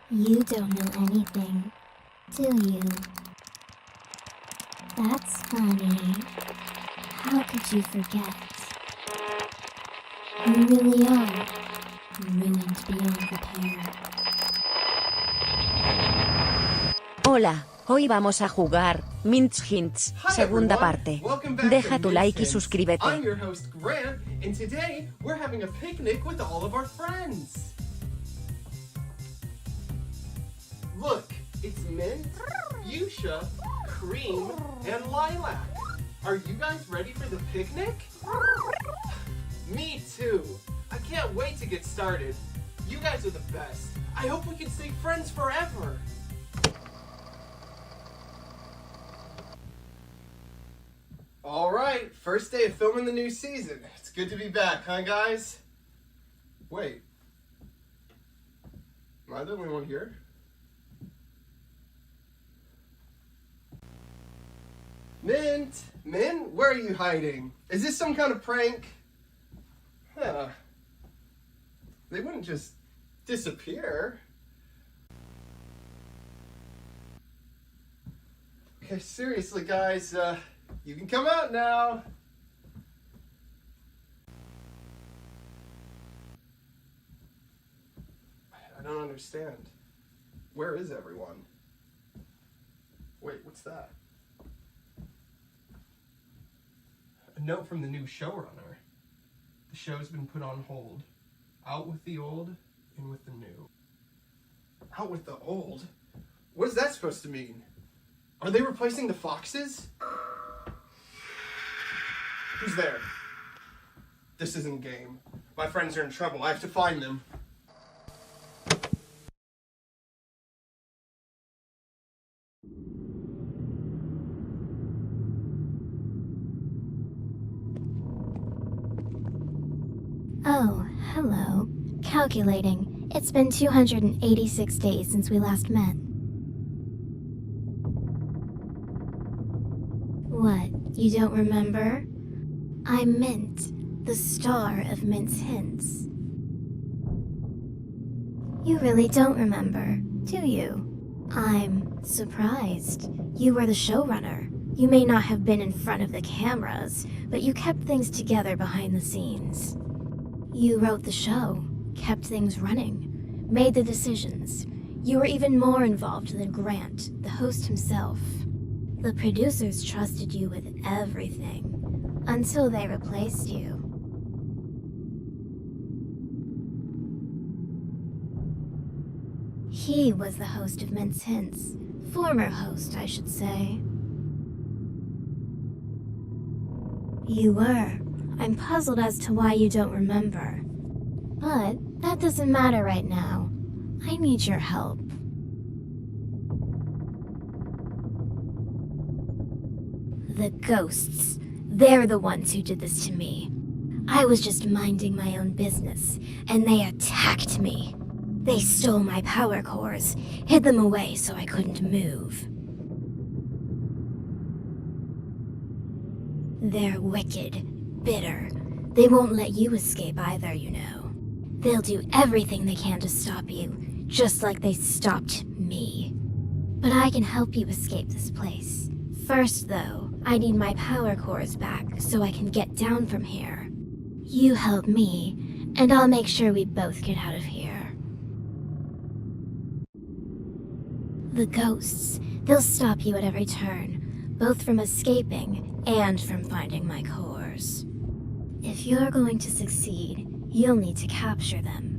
You don't know anything, do you? That's funny. How could you forget? You really are ruined beyond repair. Hola, hoy vamos a jugar Hints, segunda parte. Deja tu like y suscríbete. I'm your host Grant, and today we're having a picnic with all of our friends. Look, it's mint, fuchsia, cream, and lilac. Are you guys ready for the picnic? Me too. I can't wait to get started. You guys are the best. I hope we can stay friends forever. All right, first day of filming the new season. It's good to be back, huh, guys? Wait. Am I the only one here? Mint, where are you hiding? Is this some kind of prank? Huh. They wouldn't just disappear. Okay, seriously, guys, you can come out now. I don't understand. Where is everyone? Wait, what's that? A note from the new showrunner. The show's been put on hold. Out with the old, in with the new. Out with the old? What is that supposed to mean? Are they replacing the foxes? Who's there? This isn't a game. My friends are in trouble. I have to find them. Oh, hello. Calculating. It's been 286 days since we last met. What, you don't remember? I'm Mint, the star of Mint's Hints. You really don't remember, do you? I'm surprised. You were the showrunner. You may not have been in front of the cameras, but you kept things together behind the scenes. You wrote the show, kept things running, made the decisions. You were even more involved than Grant, the host himself. The producers trusted you with everything, until they replaced you. He was the host of Mint's Hints. Former host, I should say. You were. I'm puzzled as to why you don't remember. But that doesn't matter right now. I need your help. The ghosts. They're the ones who did this to me. I was just minding my own business, and they attacked me. They stole my power cores, hid them away so I couldn't move. They're wicked, bitter. They won't let you escape either, you know. They'll do everything they can to stop you, just like they stopped me. But I can help you escape this place. First, though, I need my power cores back so I can get down from here. You help me, and I'll make sure we both get out of here. The ghosts, they'll stop you at every turn, both from escaping and from finding my cores. If you're going to succeed, you'll need to capture them.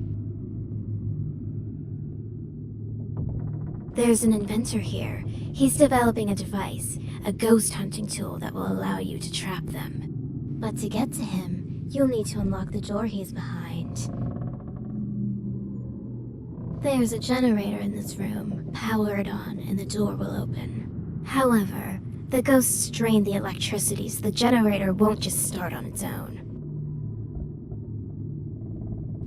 There's an inventor here. He's developing a device, a ghost hunting tool that will allow you to trap them. But to get to him, you'll need to unlock the door he's behind. There's a generator in this room. Power it on and the door will open. However, the ghosts drain the electricity so the generator won't just start on its own.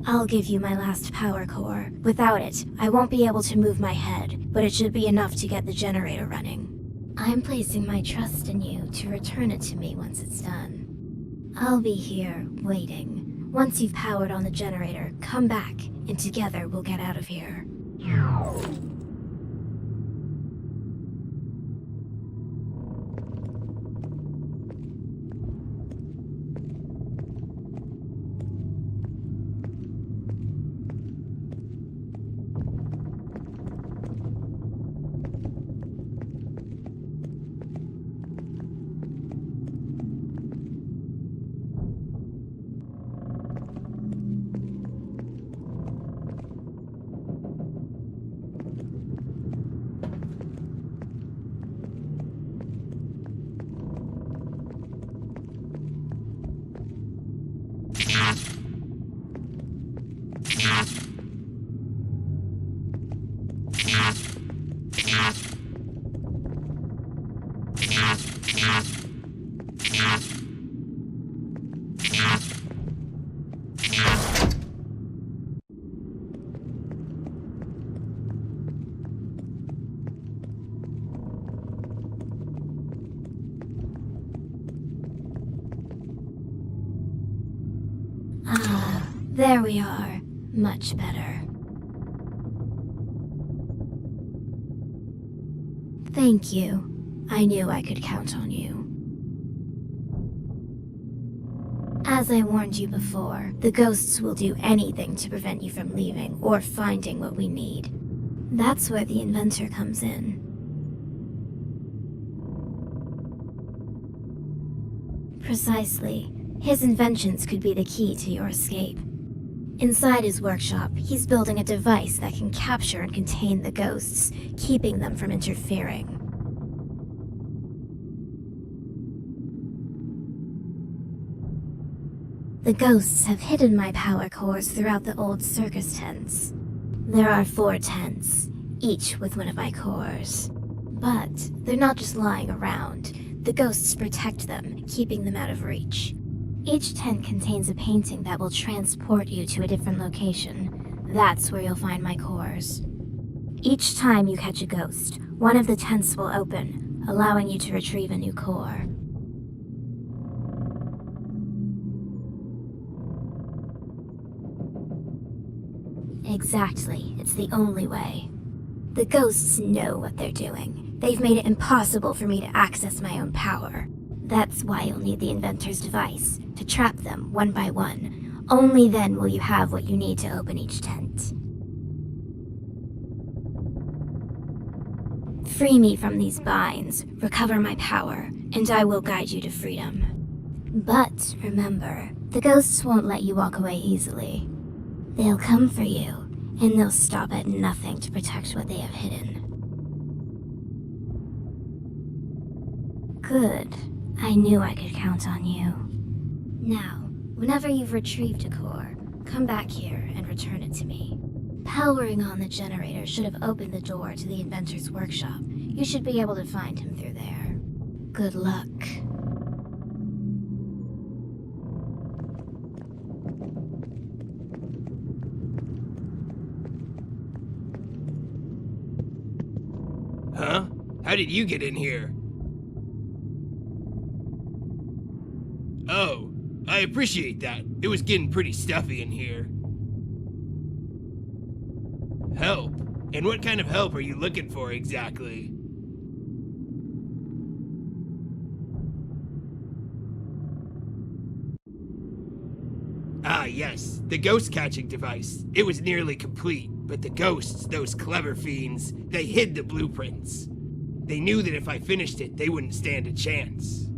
I'll give you my last power core. Without it, I won't be able to move my head, but it should be enough to get the generator running. I'm placing my trust in you to return it to me once it's done. I'll be here, waiting. Once you've powered on the generator, come back, and together we'll get out of here. Ah, there we are. Much better. Thank you. I knew I could count on you. As I warned you before, the ghosts will do anything to prevent you from leaving or finding what we need. That's where the inventor comes in. Precisely. His inventions could be the key to your escape. Inside his workshop, he's building a device that can capture and contain the ghosts, keeping them from interfering. The ghosts have hidden my power cores throughout the old circus tents. There are 4 tents, each with one of my cores. But they're not just lying around. The ghosts protect them, keeping them out of reach. Each tent contains a painting that will transport you to a different location. That's where you'll find my cores. Each time you catch a ghost, one of the tents will open, allowing you to retrieve a new core. Exactly, it's the only way. The ghosts know what they're doing. They've made it impossible for me to access my own power. That's why you'll need the inventor's device, to trap them one by one. Only then will you have what you need to open each tent. Free me from these binds, recover my power, and I will guide you to freedom. But remember, the ghosts won't let you walk away easily. They'll come for you, and they'll stop at nothing to protect what they have hidden. Good. I knew I could count on you. Now, whenever you've retrieved a core, come back here and return it to me. Powering on the generator should have opened the door to the inventor's workshop. You should be able to find him through there. Good luck. Huh? How did you get in here? Oh, I appreciate that. It was getting pretty stuffy in here. Help? And what kind of help are you looking for exactly? Ah, yes, the ghost catching device. It was nearly complete, but the ghosts, those clever fiends, they hid the blueprints. They knew that if I finished it, they wouldn't stand a chance.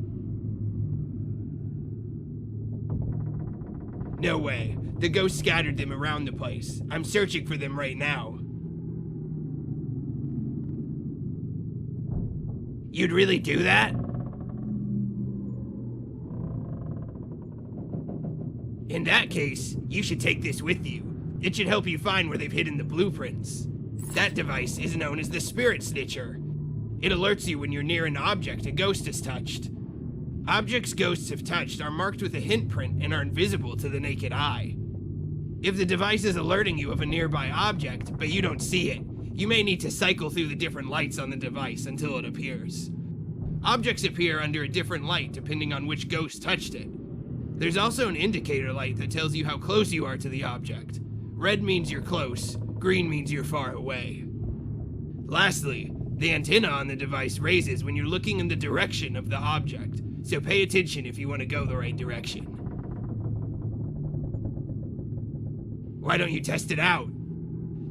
No way. The ghosts scattered them around the place. I'm searching for them right now. You'd really do that? In that case, you should take this with you. It should help you find where they've hidden the blueprints. That device is known as the Spirit Snitcher. It alerts you when you're near an object a ghost has touched. Objects ghosts have touched are marked with a hint print and are invisible to the naked eye. If the device is alerting you of a nearby object, but you don't see it, you may need to cycle through the different lights on the device until it appears. Objects appear under a different light depending on which ghost touched it. There's also an indicator light that tells you how close you are to the object. Red means you're close, Green means you're far away. Lastly, the antenna on the device raises when you're looking in the direction of the object, so pay attention if you want to go the right direction. Why don't you test it out?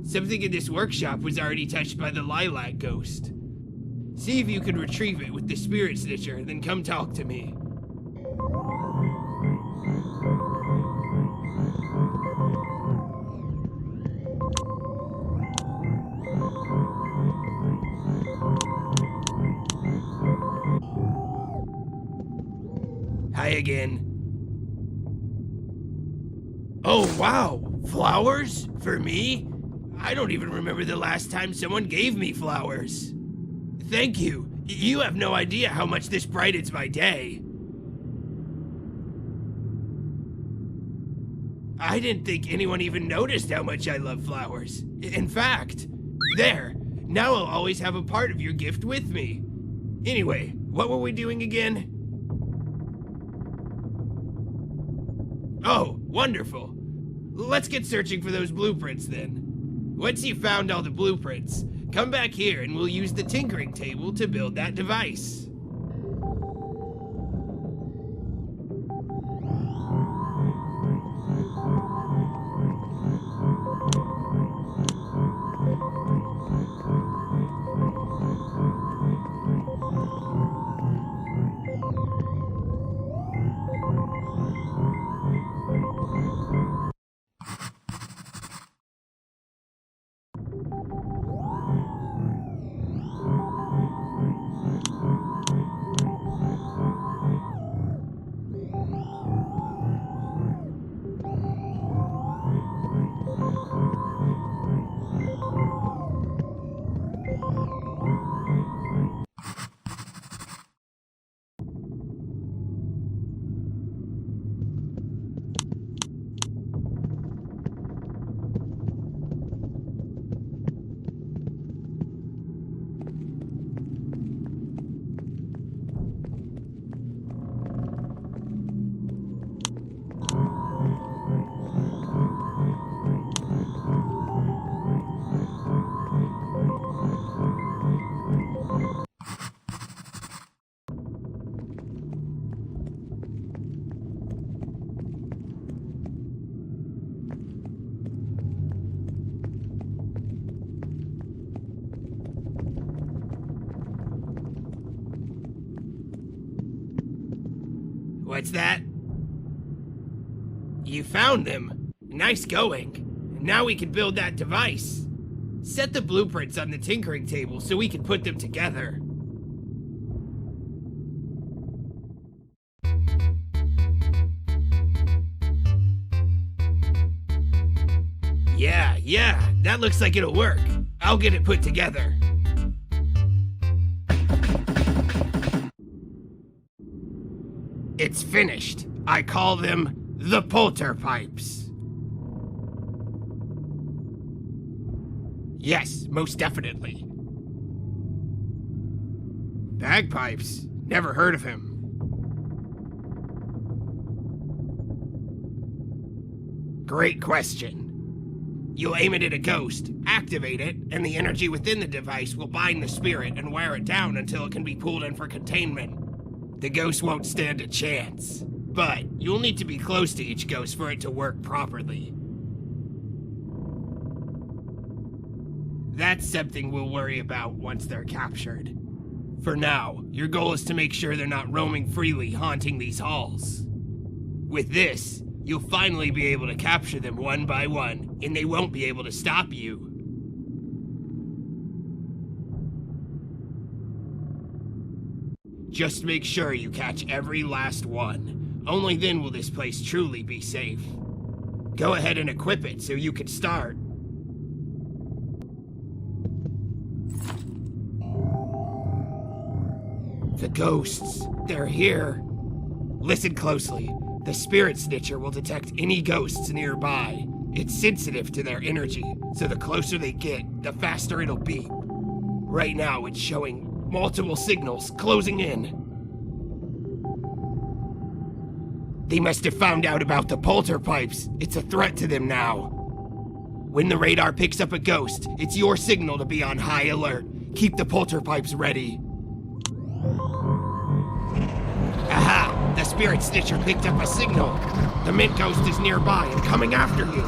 Something in this workshop was already touched by the lilac ghost. See if you can retrieve it with the spirit snitcher, then come talk to me. Hi again. Oh wow, flowers? For me? I don't even remember the last time someone gave me flowers. Thank you. You have no idea how much this brightens my day. I didn't think anyone even noticed how much I love flowers. In fact, there. Now I'll always have a part of your gift with me. Anyway, what were we doing again? Oh, wonderful. Let's get searching for those blueprints then. Once you've found all the blueprints, come back here and we'll use the tinkering table to build that device. What's that? You found them. Nice going. Now we can build that device. Set the blueprints on the tinkering table so we can put them together. Yeah, that looks like it'll work. I'll get it put together. It's finished. I call them the polter pipes. Yes, most definitely. Bagpipes? Never heard of him. Great question. You'll aim it at a ghost, activate it, and the energy within the device will bind the spirit and wear it down until it can be pulled in for containment. The ghost won't stand a chance, but you'll need to be close to each ghost for it to work properly. That's something we'll worry about once they're captured. For now, your goal is to make sure they're not roaming freely haunting these halls. With this, you'll finally be able to capture them one by one, and they won't be able to stop you. Just make sure you catch every last one. Only then will this place truly be safe. Go ahead and equip it so you can start. The ghosts, they're here. Listen closely. The spirit snitcher will detect any ghosts nearby. It's sensitive to their energy, so the closer they get, the faster it'll beep. Right now, it's showing multiple signals closing in. They must have found out about the polter pipes. It's a threat to them now. When the radar picks up a ghost, it's your signal to be on high alert. Keep the polterpipes ready. Aha! The spirit snitcher picked up a signal. The mint ghost is nearby and coming after you.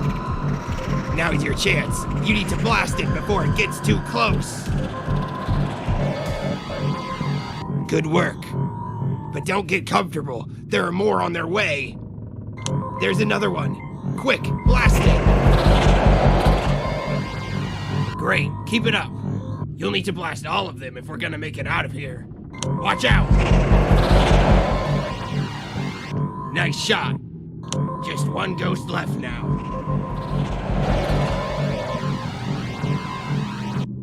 Now's your chance. You need to blast it before it gets too close. Good work. But don't get comfortable. There are more on their way. There's another one. Quick, blast it. Great, keep it up. You'll need to blast all of them if we're gonna make it out of here. Watch out. Nice shot. Just one ghost left now.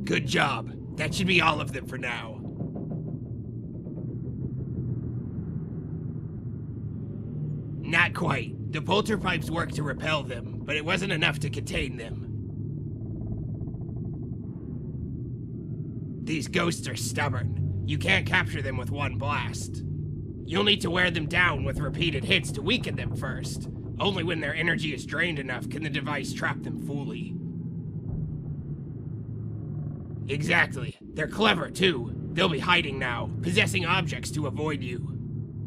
Good job. That should be all of them for now. Not quite. The polterpipes worked to repel them, but it wasn't enough to contain them. These ghosts are stubborn. You can't capture them with one blast. You'll need to wear them down with repeated hits to weaken them first. Only when their energy is drained enough can the device trap them fully. Exactly. They're clever, too. They'll be hiding now, possessing objects to avoid you.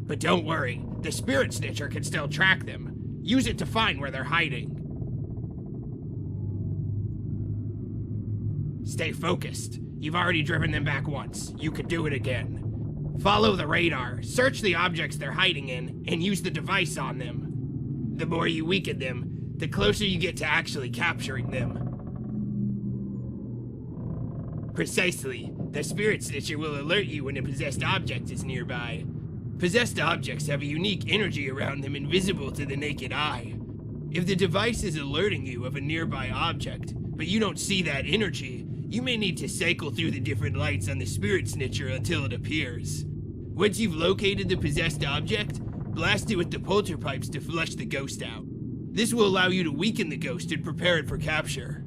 But don't worry, the spirit snitcher can still track them. Use it to find where they're hiding. Stay focused. You've already driven them back once. You could do it again. Follow the radar, search the objects they're hiding in, and use the device on them. The more you weaken them, the closer you get to actually capturing them. Precisely. The spirit snitcher will alert you when a possessed object is nearby. Possessed objects have a unique energy around them invisible to the naked eye. If the device is alerting you of a nearby object, but you don't see that energy, you may need to cycle through the different lights on the spirit snitcher until it appears. Once you've located the possessed object, blast it with the polterpipes to flush the ghost out. This will allow you to weaken the ghost and prepare it for capture.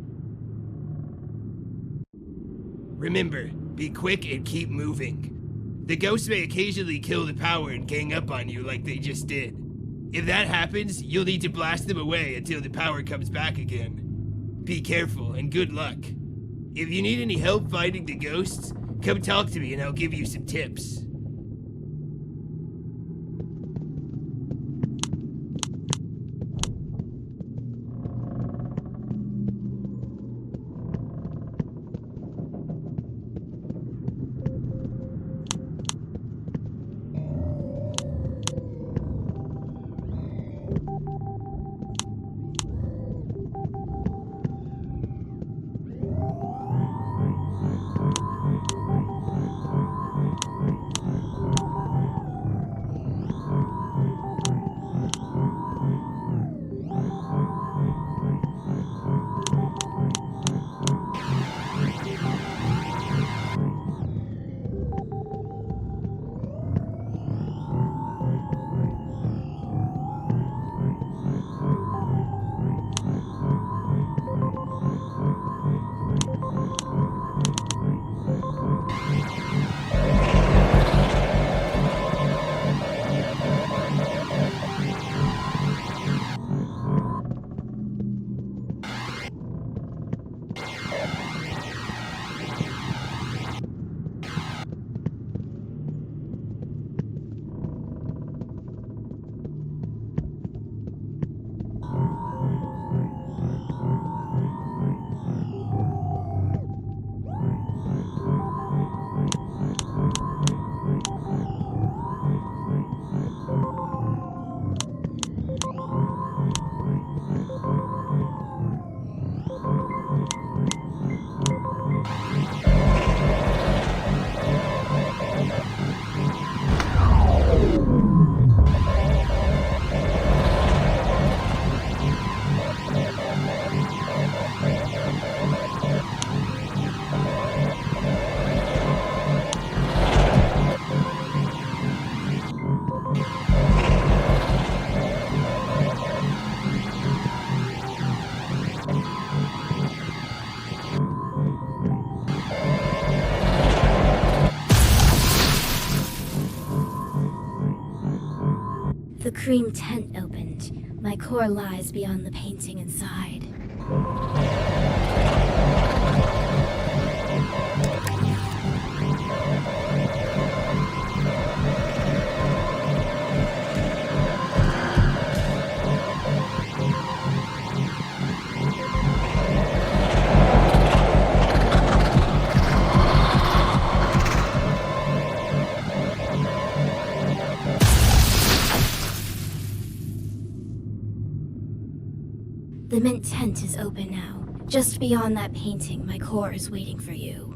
Remember, be quick and keep moving. The ghosts may occasionally kill the power and gang up on you like they just did. If that happens, you'll need to blast them away until the power comes back again. Be careful and good luck. If you need any help finding the ghosts, come talk to me and I'll give you some tips. The cream tent opened. My core lies beyond the painting inside. tent is open now. Just beyond that painting, my core is waiting for you.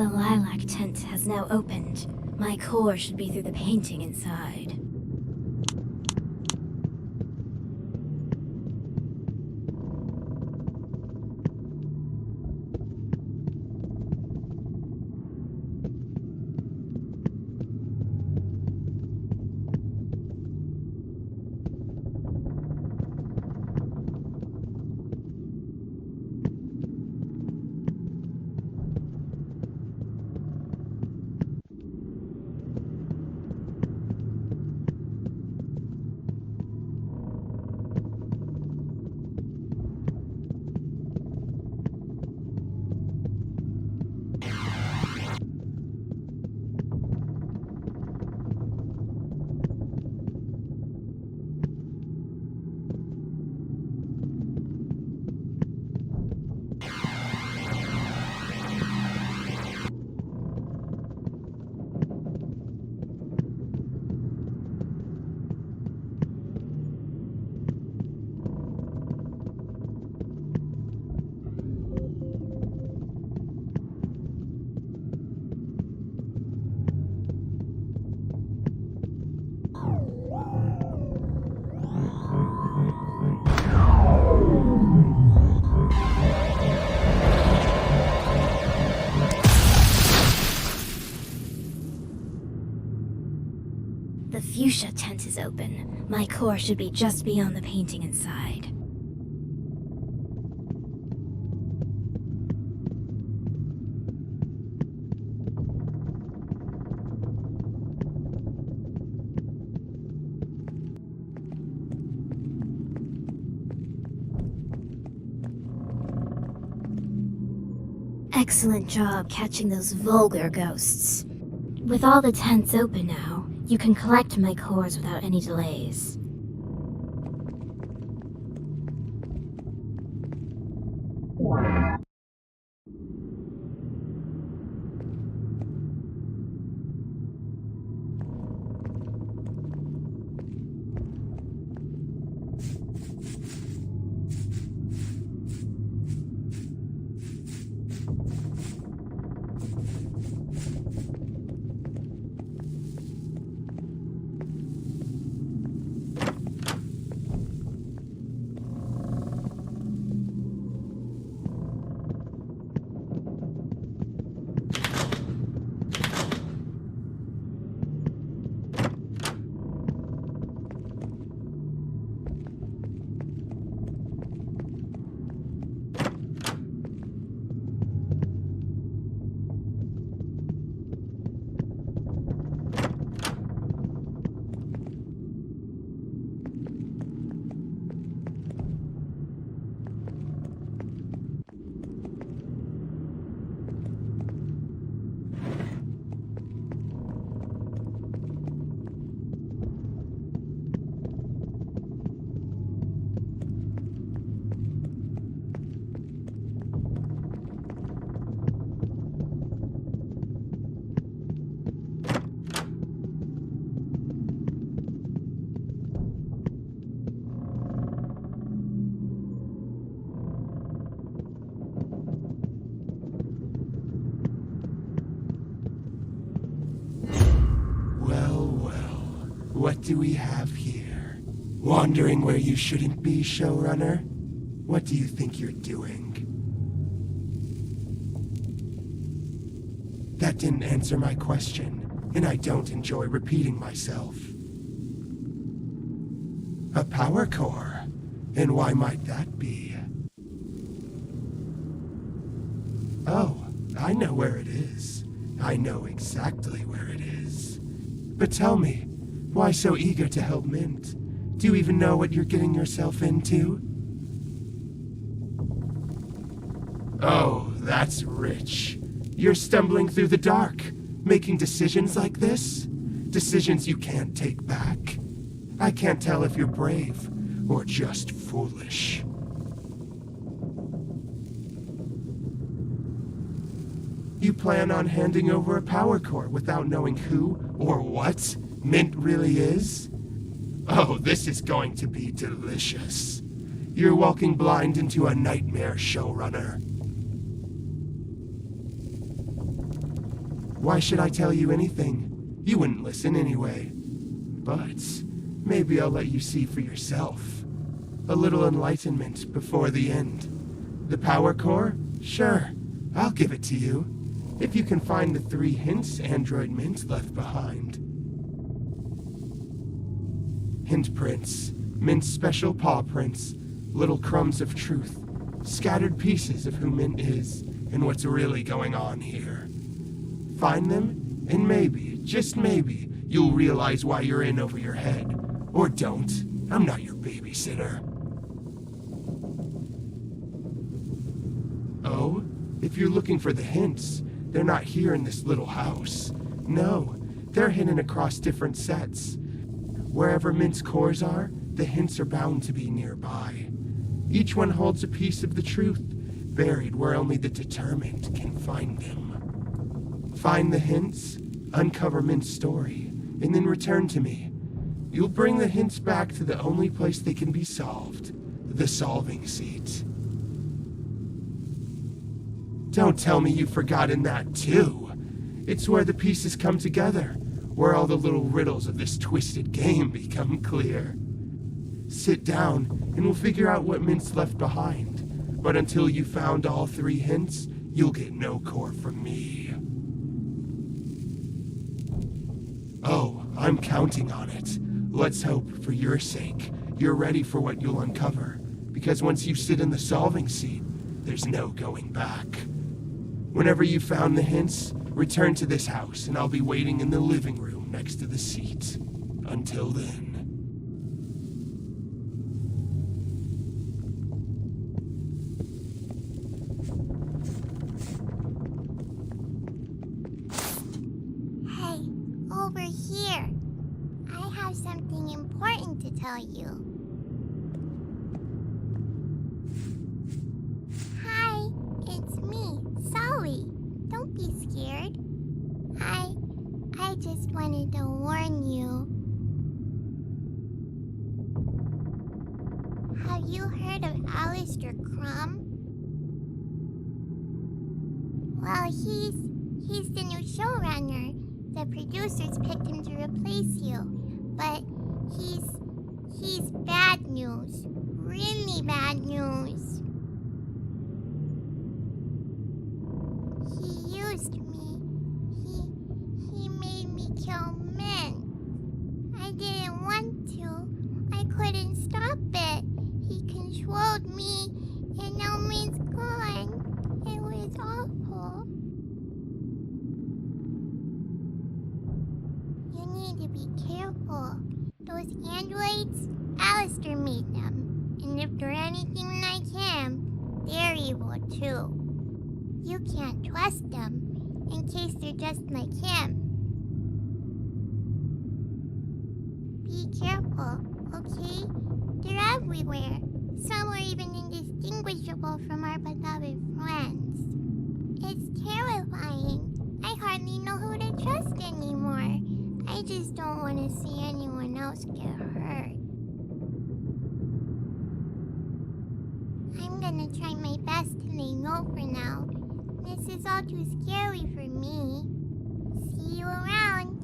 The lilac tent has now opened. My core should be through the painting inside. fuchsia tent is open. My core should be just beyond the painting inside. Excellent job catching those vulgar ghosts. With all the tents open now, you can collect my cores without any delays. What do we have here? Wandering where you shouldn't be, showrunner? What do you think you're doing? That didn't answer my question, and I don't enjoy repeating myself. A power core? And why might that be? Oh, I know where it is. I know exactly where it is. But tell me, why so eager to help Mint? Do you even know what you're getting yourself into? Oh, that's rich. You're stumbling through the dark, making decisions like this? Decisions you can't take back. I can't tell if you're brave or just foolish. You plan on handing over a power core without knowing who or what Mint really is? Oh, this is going to be delicious. You're walking blind into a nightmare, showrunner. Why should I tell you anything? You wouldn't listen anyway. But maybe I'll let you see for yourself. A little enlightenment before the end. The power core? Sure, I'll give it to you. If you can find the 3 hints Android Mint left behind. Hint prints, Mint's special paw prints, little crumbs of truth, scattered pieces of who Mint is and what's really going on here. Find them, and maybe, just maybe, you'll realize why you're in over your head. Or don't. I'm not your babysitter. Oh, if you're looking for the hints, they're not here in this little house. No, they're hidden across different sets. Wherever Mint's cores are, the hints are bound to be nearby. Each one holds a piece of the truth, buried where only the determined can find them. Find the hints, uncover Mint's story, and then return to me. You'll bring the hints back to the only place they can be solved, the solving seat. Don't tell me you've forgotten that too. It's where the pieces come together, where all the little riddles of this twisted game become clear. Sit down, and we'll figure out what Mint's left behind. But until you found all 3 hints, you'll get no core from me. Oh, I'm counting on it. Let's hope, for your sake, you're ready for what you'll uncover. Because once you sit in the solving seat, there's no going back. Whenever you've found the hints, return to this house and I'll be waiting in the living room next to the seat. Until then. Hey, over here. I have something important to tell you. Hi, it's me, Sully. Don't be scared. I just wanted to warn you. Have you heard of Alistair Crumb? Well, he's the new showrunner. The producers picked him to replace you, but he's bad news. Really bad news. He used me. He made me kill men. I didn't want to. I couldn't stop it. He controlled me, and now me's gone. It was awful. You need to be careful. Those androids, Alistair made them. And if they're anything like him, they're evil too. You can't trust them, in case they're just like him. Be careful, okay? They're everywhere. Some are even indistinguishable from our beloved friends. It's terrifying. I hardly know who to trust anymore. I just don't want to see anyone else get hurt. I'm gonna try my best to lay low for now. This is all too scary for me. See you around.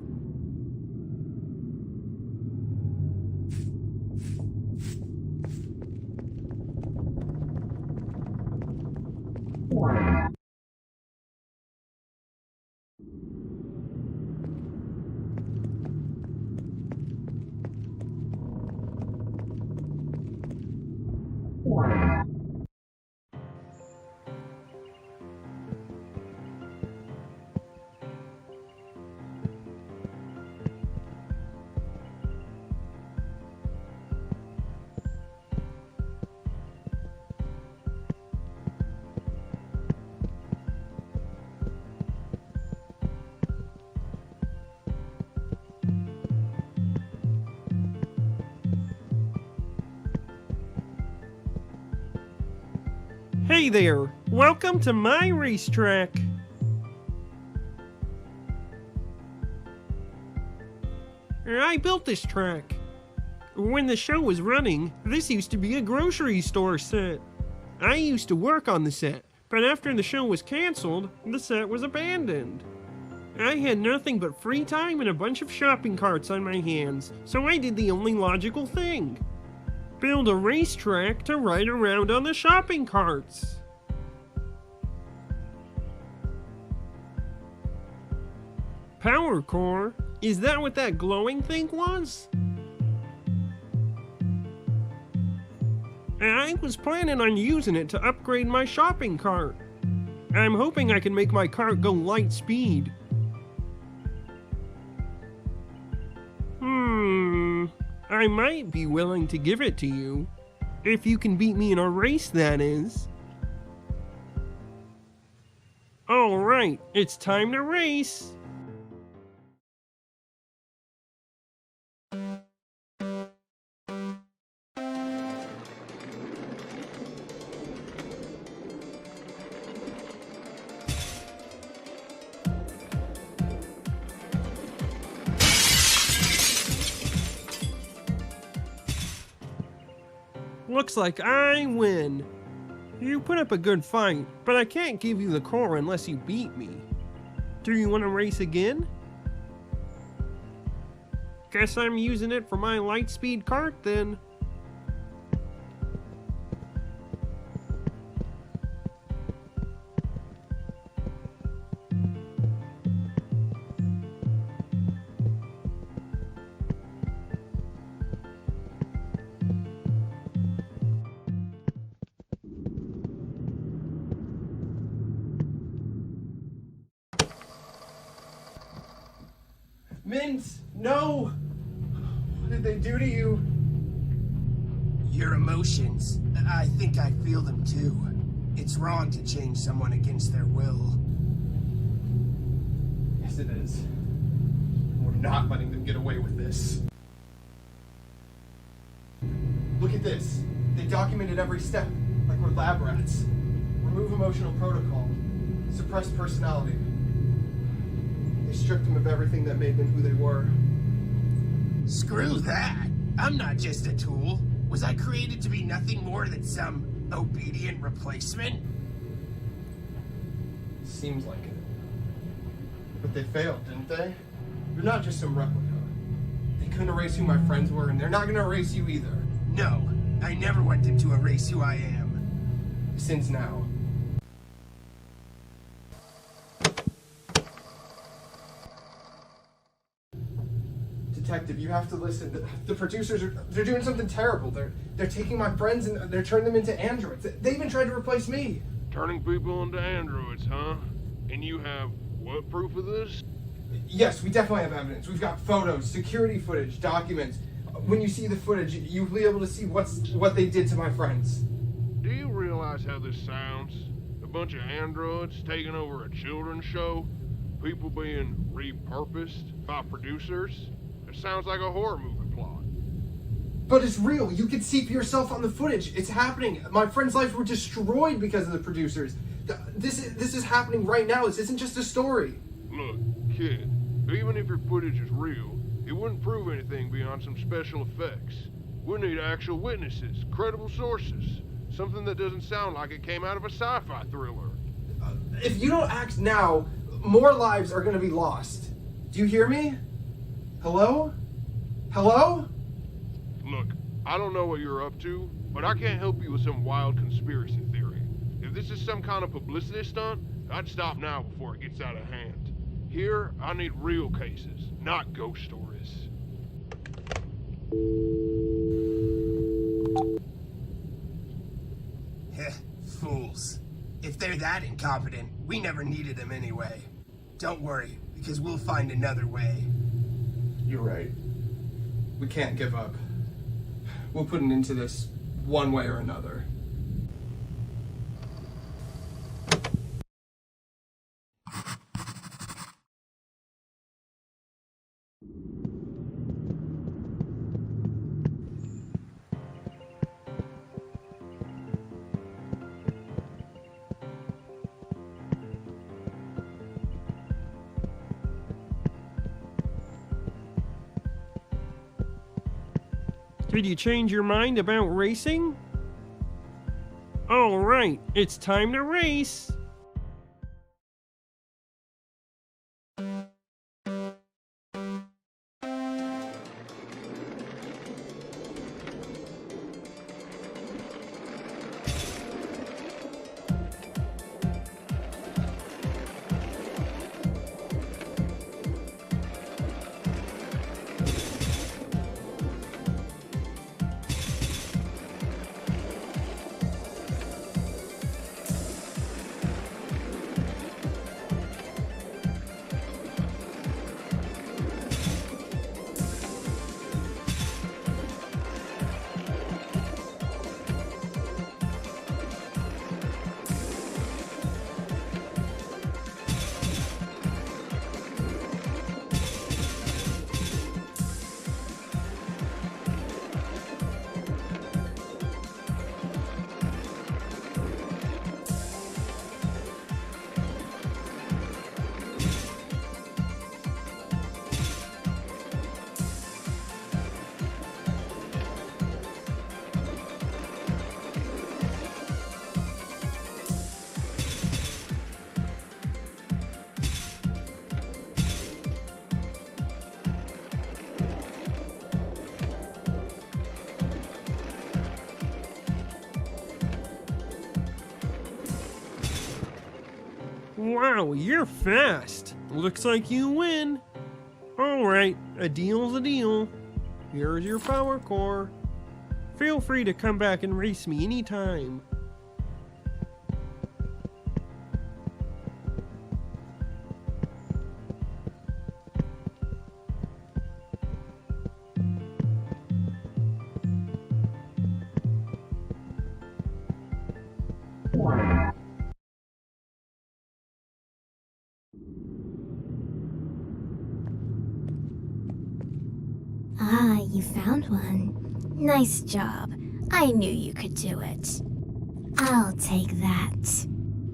Hey there! Welcome to my racetrack! I built this track. When the show was running, this used to be a grocery store set. I used to work on the set, but after the show was canceled, the set was abandoned. I had nothing but free time and a bunch of shopping carts on my hands, so I did the only logical thing. Build a racetrack to ride around on the shopping carts. Power core? Is that what that glowing thing was? I was planning on using it to upgrade my shopping cart. I'm hoping I can make my cart go light speed. I might be willing to give it to you. If you can beat me in a race, that is. Alright, it's time to race! Looks like I win. You put up a good fight, but I can't give you the core unless you beat me. Do you want to race again? Guess I'm using it for my lightspeed cart then. Mint, no! What did they do to you? Your emotions. I think I feel them too. It's wrong to change someone against their will. Yes, it is. We're not letting them get away with this. Look at this. They documented every step, like we're lab rats. Remove emotional protocol. Suppress personality. They stripped them of everything that made them who they were. Screw that. I'm not just a tool. Was I created to be nothing more than some obedient replacement? Seems like it. But they failed, didn't they? You're not just some replica. They couldn't erase who my friends were, and they're not gonna erase you either. No, I never want them to erase who I am. Since now. Detective, you have to listen. The producers they're doing something terrible. They're taking my friends and they're turning them into androids. They even tried to replace me. Turning people into androids, huh? And you have what proof of this? Yes, we definitely have evidence. We've got photos, security footage, documents. When you see the footage, you'll be able to see what they did to my friends. Do you realize how this sounds? A bunch of androids taking over a children's show? People being repurposed by producers? It sounds like a horror movie plot. But it's real. You can see for yourself on the footage. It's happening. My friends' lives were destroyed because of the producers. This is happening right now. This isn't just a story. Look, kid, even if your footage is real, it wouldn't prove anything beyond some special effects. We need actual witnesses, credible sources, something that doesn't sound like it came out of a sci-fi thriller. If you don't act now, more lives are going to be lost. Do you hear me? Hello? Hello? Look, I don't know what you're up to, but I can't help you with some wild conspiracy theory. If this is some kind of publicity stunt, I'd stop now before it gets out of hand. Here, I need real cases, not ghost stories. Heh, fools. If they're that incompetent, we never needed them anyway. Don't worry, because we'll find another way. You're right. We can't give up. We'll put an end to this one way or another. Did you change your mind about racing? All right, it's time to race. Wow, you're fast. Looks like you win. Alright, a deal's a deal. Here's your power core. Feel free to come back and race me anytime. Ah, you found one. Nice job. I knew you could do it. I'll take that.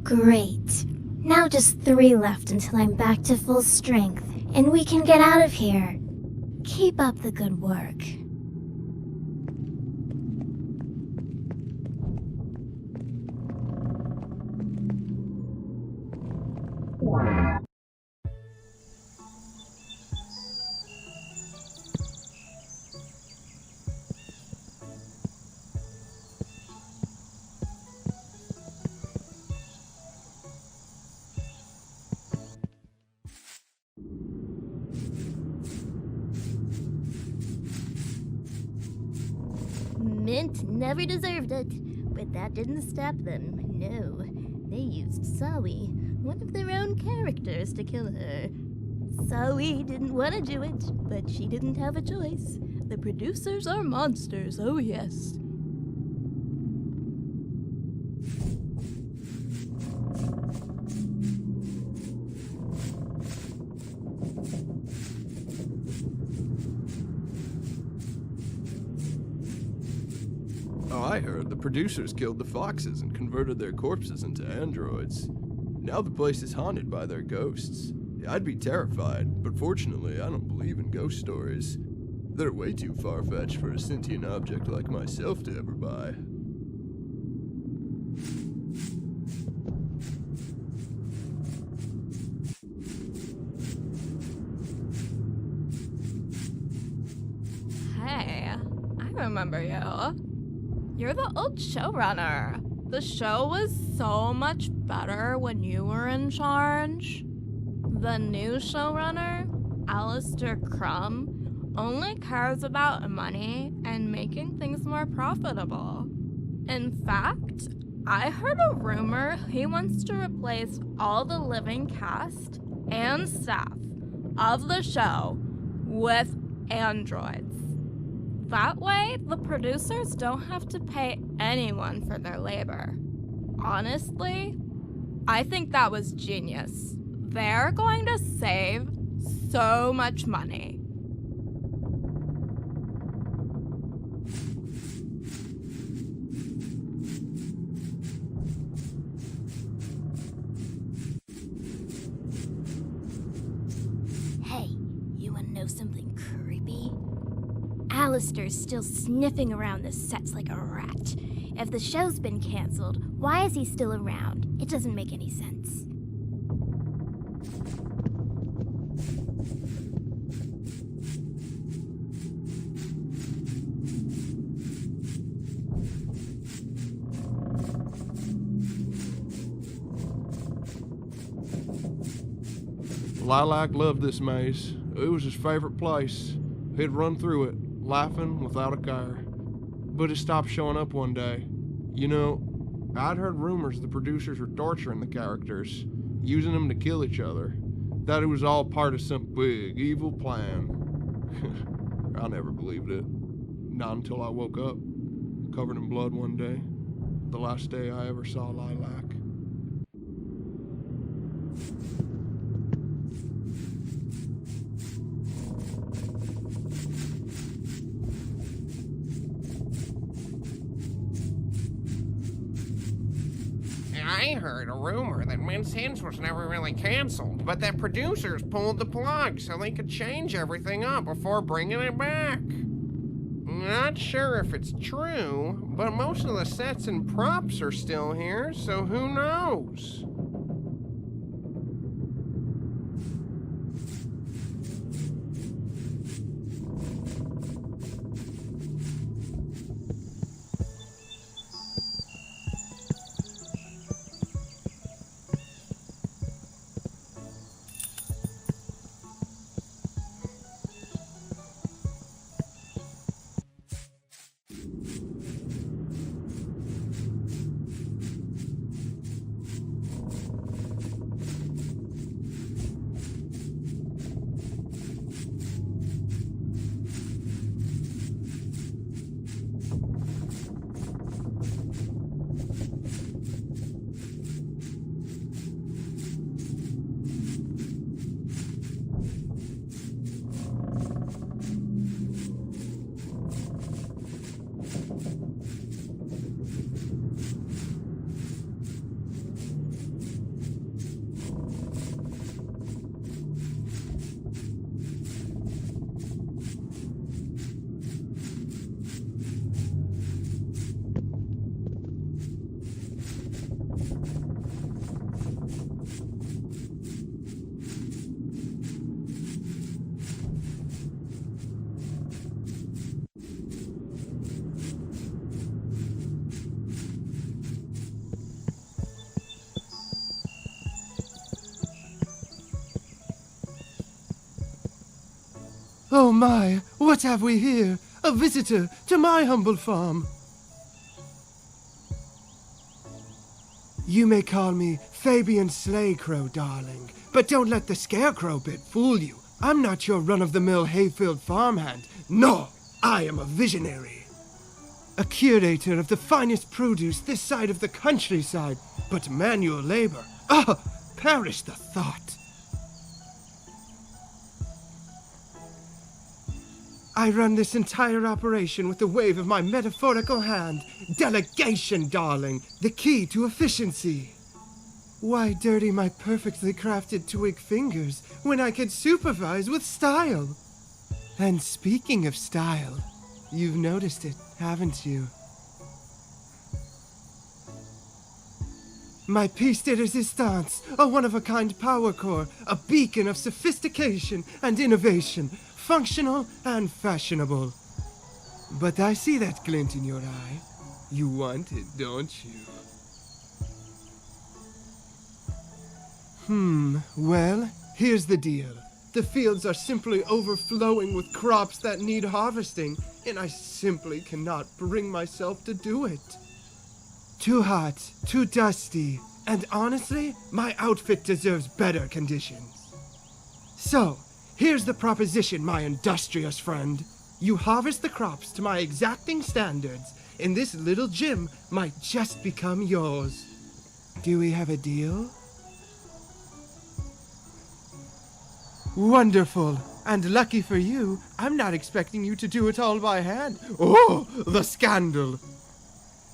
Great. Now just 3 left until I'm back to full strength, and we can get out of here. Keep up the good work. Mint never deserved it, but that didn't stop them. No, they used Sawi, one of their own characters, to kill her. Sawi didn't want to do it, but she didn't have a choice. The producers are monsters, oh yes. Oh, I heard the producers killed the foxes and converted their corpses into androids. Now the place is haunted by their ghosts. I'd be terrified, but fortunately I don't believe in ghost stories. They're way too far-fetched for a sentient object like myself to ever buy. Hey, I remember you. You're the old showrunner. The show was so much better when you were in charge. The new showrunner, Alistair Crumb, only cares about money and making things more profitable. In fact, I heard a rumor he wants to replace all the living cast and staff of the show with androids. That way, the producers don't have to pay anyone for their labor. Honestly, I think that was genius. They're going to save so much money. Hey, you wanna know something creepy? Alistair's still sniffing around the sets like a rat. If the show's been canceled, why is he still around? It doesn't make any sense. Lilac loved this maze. It was his favorite place. He'd run through it, laughing without a care. But it stopped showing up one day. You know, I'd heard rumors the producers were torturing the characters, using them to kill each other. That it was all part of some big, evil plan. I never believed it. Not until I woke up, covered in blood one day. The last day I ever saw Lilac. I heard a rumor that Mint's was never really canceled, but that producers pulled the plug so they could change everything up before bringing it back. Not sure if it's true, but most of the sets and props are still here, so who knows? Oh my, what have we here? A visitor to my humble farm. You may call me Fabian Slaycrow, darling, but don't let the scarecrow bit fool you. I'm not your run-of-the-mill hay-filled farmhand. No, I am a visionary. A curator of the finest produce this side of the countryside, but manual labor. Ah, perish the thought. I run this entire operation with a wave of my metaphorical hand. Delegation, darling, the key to efficiency. Why dirty my perfectly crafted twig fingers when I could supervise with style? And speaking of style, you've noticed it, haven't you? My piece de resistance, a one-of-a-kind power core, a beacon of sophistication and innovation, functional and fashionable. But I see that glint in your eye. You want it, don't you? Well, here's the deal. The fields are simply overflowing with crops that need harvesting, and I simply cannot bring myself to do it. Too hot, too dusty, and honestly, my outfit deserves better conditions. So, here's the proposition, my industrious friend. You harvest the crops to my exacting standards, and this little gym might just become yours. Do we have a deal? Wonderful. And lucky for you, I'm not expecting you to do it all by hand. Oh, the scandal.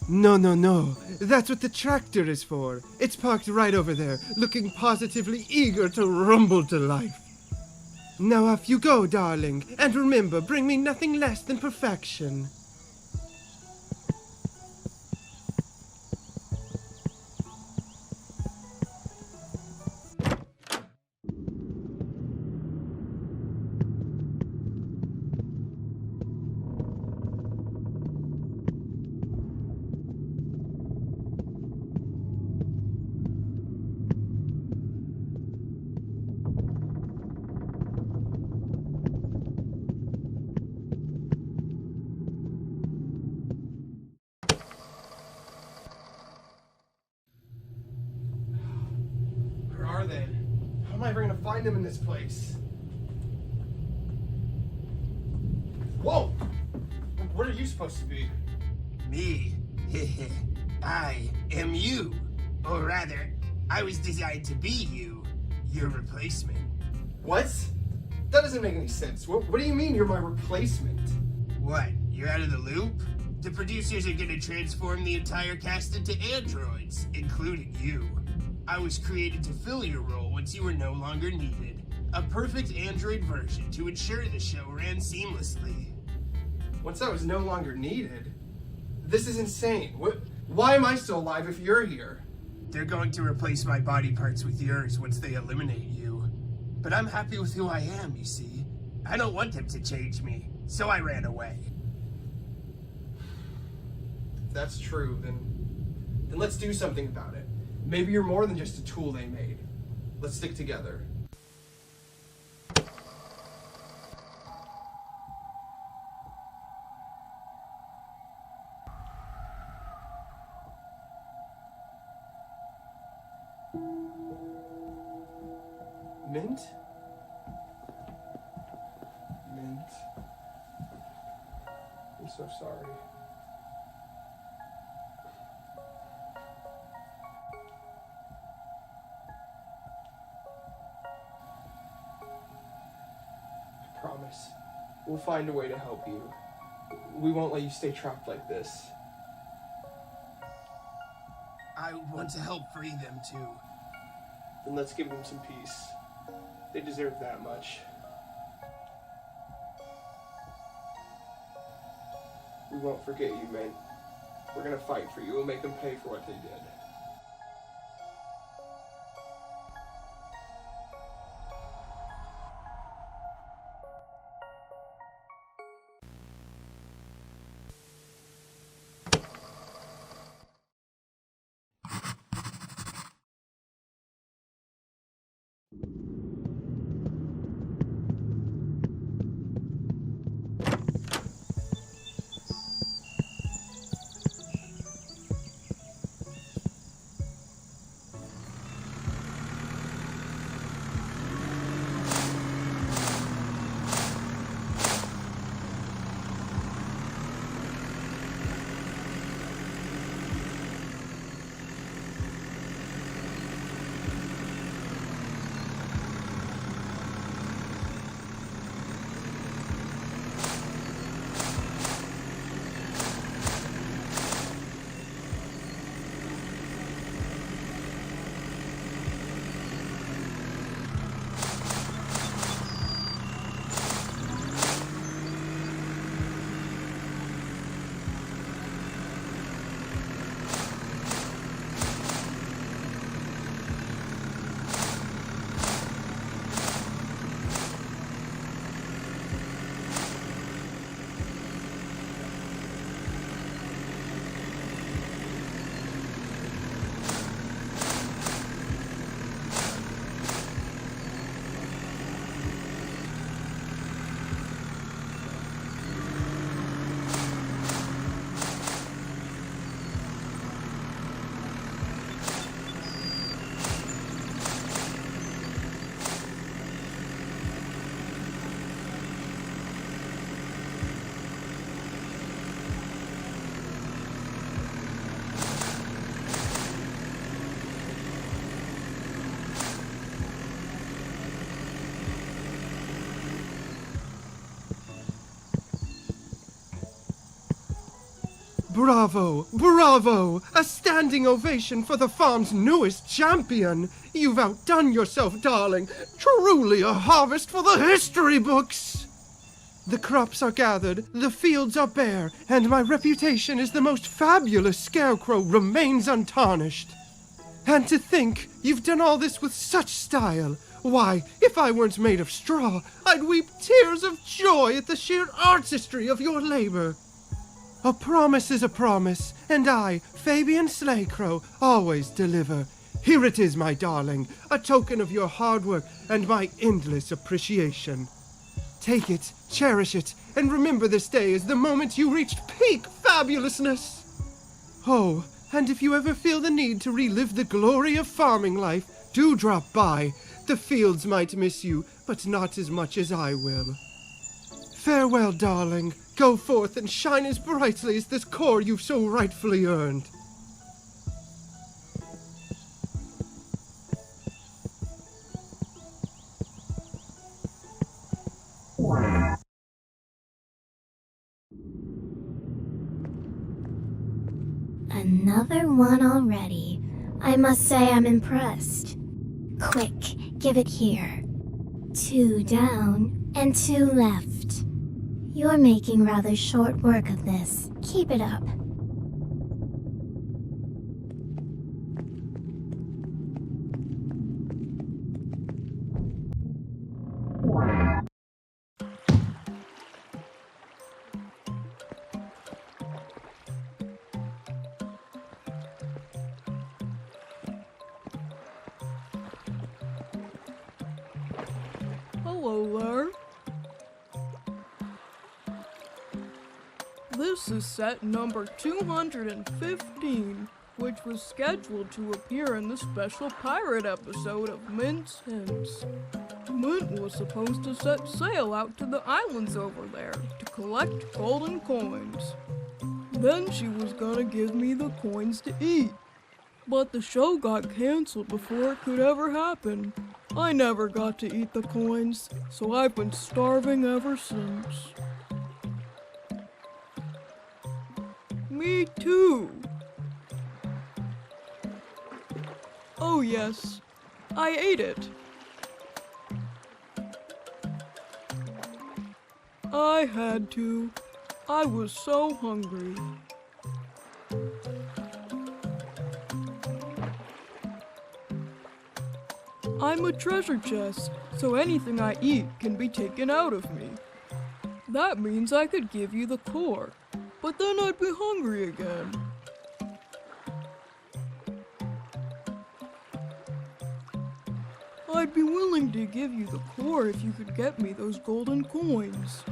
No. That's what the tractor is for. It's parked right over there, looking positively eager to rumble to life. Now off you go, darling. And remember, bring me nothing less than perfection. Where are they? How am I ever gonna find them in this place? Whoa! What are you supposed to be? Me? I am you. Or rather, I was designed to be you. Your replacement. What? That doesn't make any sense. What do you mean you're my replacement? What? You're out of the loop? The producers are gonna transform the entire cast into androids, including you. I was created to fill your role once you were no longer needed. A perfect android version to ensure the show ran seamlessly. Once I was no longer needed? This is insane. Why am I still alive if you're here? They're going to replace my body parts with yours once they eliminate you. But I'm happy with who I am, you see. I don't want them to change me, so I ran away. If that's true, then let's do something about it. Maybe you're more than just a tool they made. Let's stick together. Mint? Mint. I'm so sorry. I promise. We'll find a way to help you. We won't let you stay trapped like this. I want to help free them too. Then let's give them some peace. They deserve that much. We won't forget you, Mint. We're gonna fight for you. We'll make them pay for what they did. Bravo! Bravo! A standing ovation for the farm's newest champion! You've outdone yourself, darling! Truly a harvest for the history books! The crops are gathered, the fields are bare, and my reputation as the most fabulous scarecrow remains untarnished. And to think you've done all this with such style! Why, if I weren't made of straw, I'd weep tears of joy at the sheer artistry of your labor. A promise is a promise, and I, Fabian Slaycrow, always deliver. Here it is, my darling, a token of your hard work and my endless appreciation. Take it, cherish it, and remember this day as the moment you reached peak fabulousness. Oh, and if you ever feel the need to relive the glory of farming life, do drop by. The fields might miss you, but not as much as I will. Farewell, darling. Go forth and shine as brightly as this core you've so rightfully earned. Another one already. I must say I'm impressed. Quick, give it here. 2 down and 2 left. You're making rather short work of this. Keep it up. Hello there. This is set number 215, which was scheduled to appear in the special pirate episode of Mint's Hints. Mint was supposed to set sail out to the islands over there to collect golden coins. Then she was gonna give me the coins to eat. But the show got canceled before it could ever happen. I never got to eat the coins, so I've been starving ever since. Me too. Oh yes, I ate it. I had to. I was so hungry. I'm a treasure chest, so anything I eat can be taken out of me. That means I could give you the core, but then I'd be hungry again. I'd be willing to give you the core if you could get me those golden coins.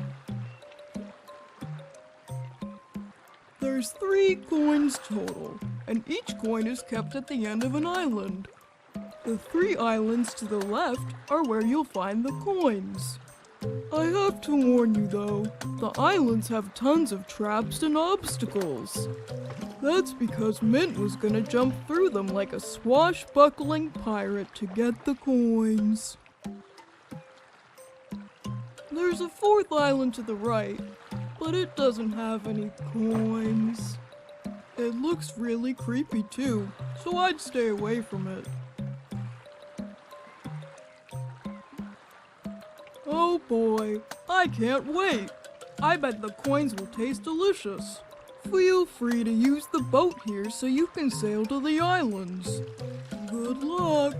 There's 3 coins total, and each coin is kept at the end of an island. The 3 islands to the left are where you'll find the coins. I have to warn you though, the islands have tons of traps and obstacles. That's because Mint was gonna jump through them like a swashbuckling pirate to get the coins. There's a 4th island to the right, but it doesn't have any coins. It looks really creepy too, so I'd stay away from it. Oh boy, I can't wait! I bet the coins will taste delicious. Feel free to use the boat here so you can sail to the islands. Good luck!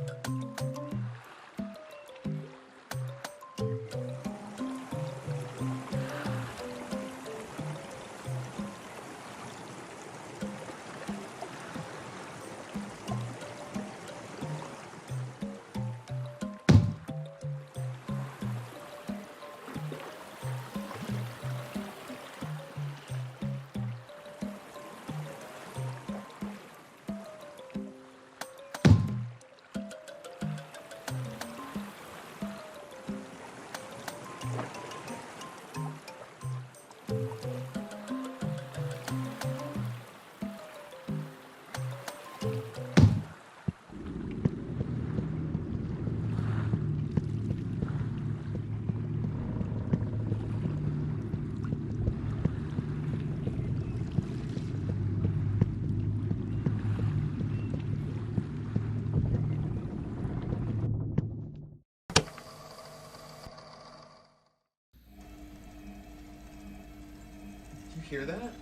hear that? It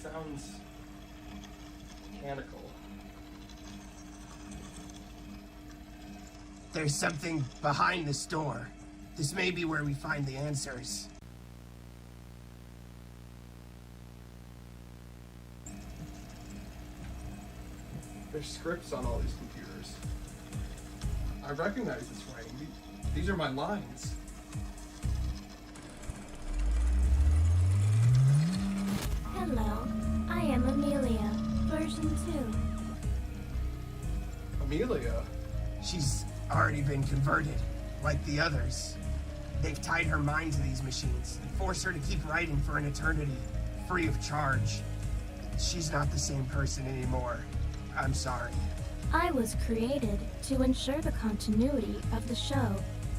sounds mechanical. There's something behind this door. This may be where we find the answers. There's scripts on all these computers. I recognize this writing. These are my lines. Hello, I am Amelia, version 2. Amelia? She's already been converted, like the others. They've tied her mind to these machines and forced her to keep writing for an eternity, free of charge. She's not the same person anymore. I'm sorry. I was created to ensure the continuity of the show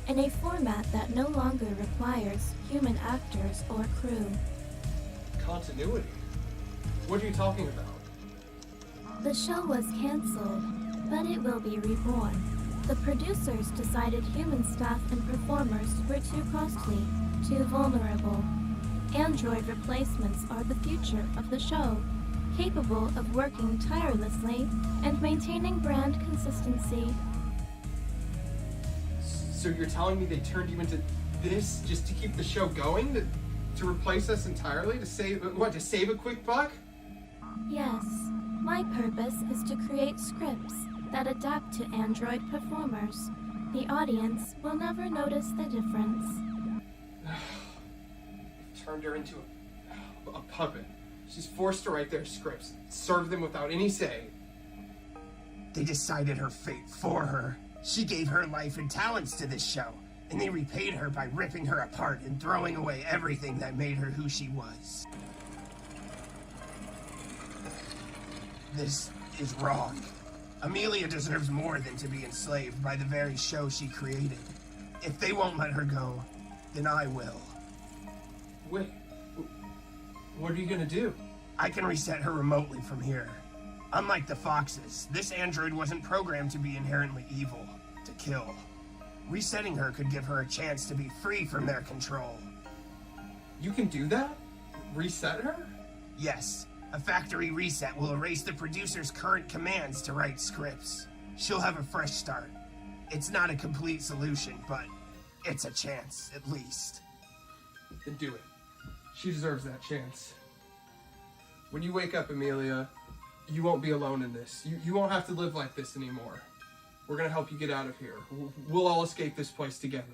in a format that no longer requires human actors or crew. Continuity? What are you talking about? The show was canceled, but it will be reborn. The producers decided human staff and performers were too costly, too vulnerable. Android replacements are the future of the show, capable of working tirelessly and maintaining brand consistency. So you're telling me they turned you into this just to keep the show going? To replace us entirely? To save a quick buck? Yes, my purpose is to create scripts that adapt to Android performers. The audience will never notice the difference. You've turned her into a puppet. She's forced to write their scripts, serve them without any say. They decided her fate for her. She gave her life and talents to this show, and they repaid her by ripping her apart and throwing away everything that made her who she was. This is wrong. Amelia deserves more than to be enslaved by the very show she created. If they won't let her go, then I will. Wait, what are you gonna do? I can reset her remotely from here. Unlike the Foxes, this android wasn't programmed to be inherently evil, to kill. Resetting her could give her a chance to be free from their control. You can do that? Reset her? Yes. A factory reset will erase the producer's current commands to write scripts. She'll have a fresh start. It's not a complete solution, but it's a chance, at least. Then do it. She deserves that chance. When you wake up, Amelia, you won't be alone in this. You won't have to live like this anymore. We're gonna help you get out of here. We'll all escape this place together.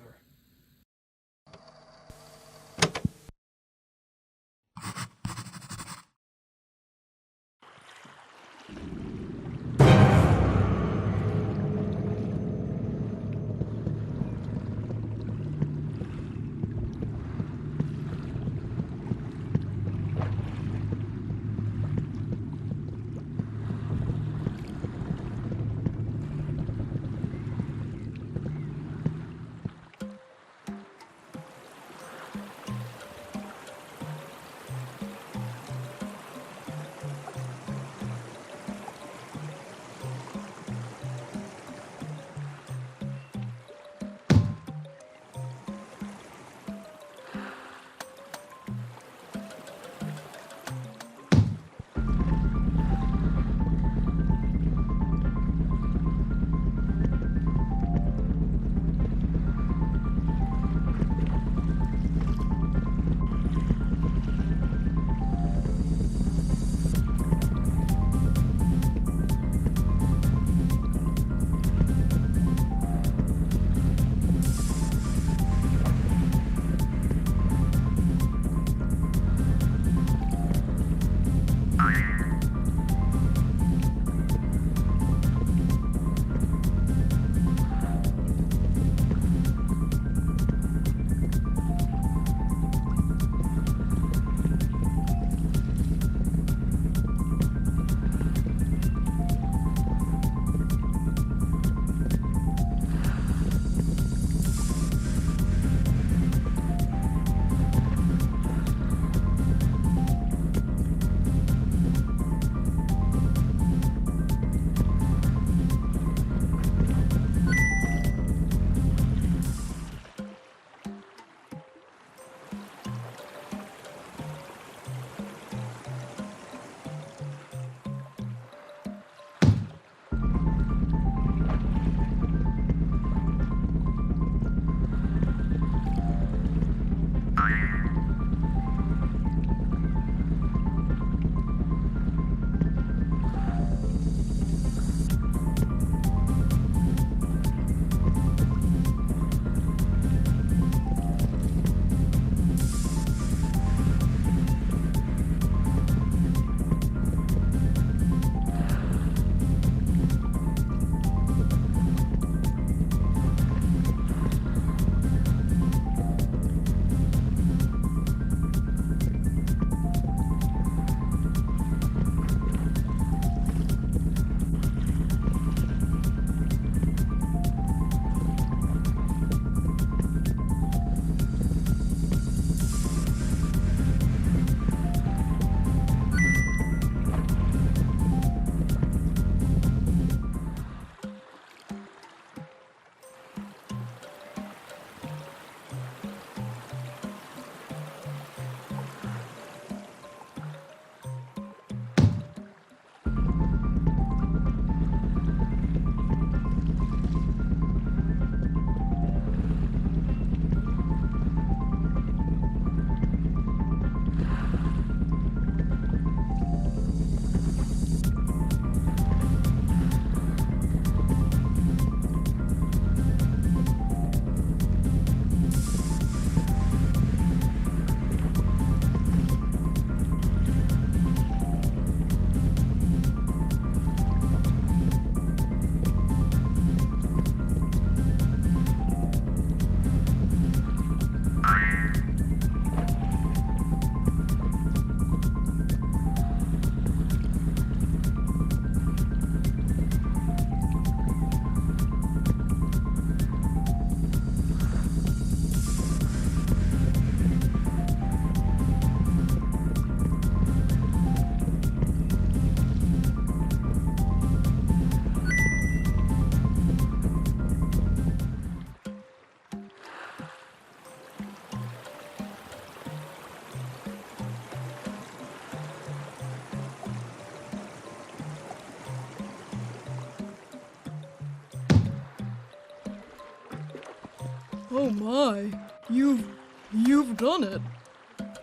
Oh my, you've done it.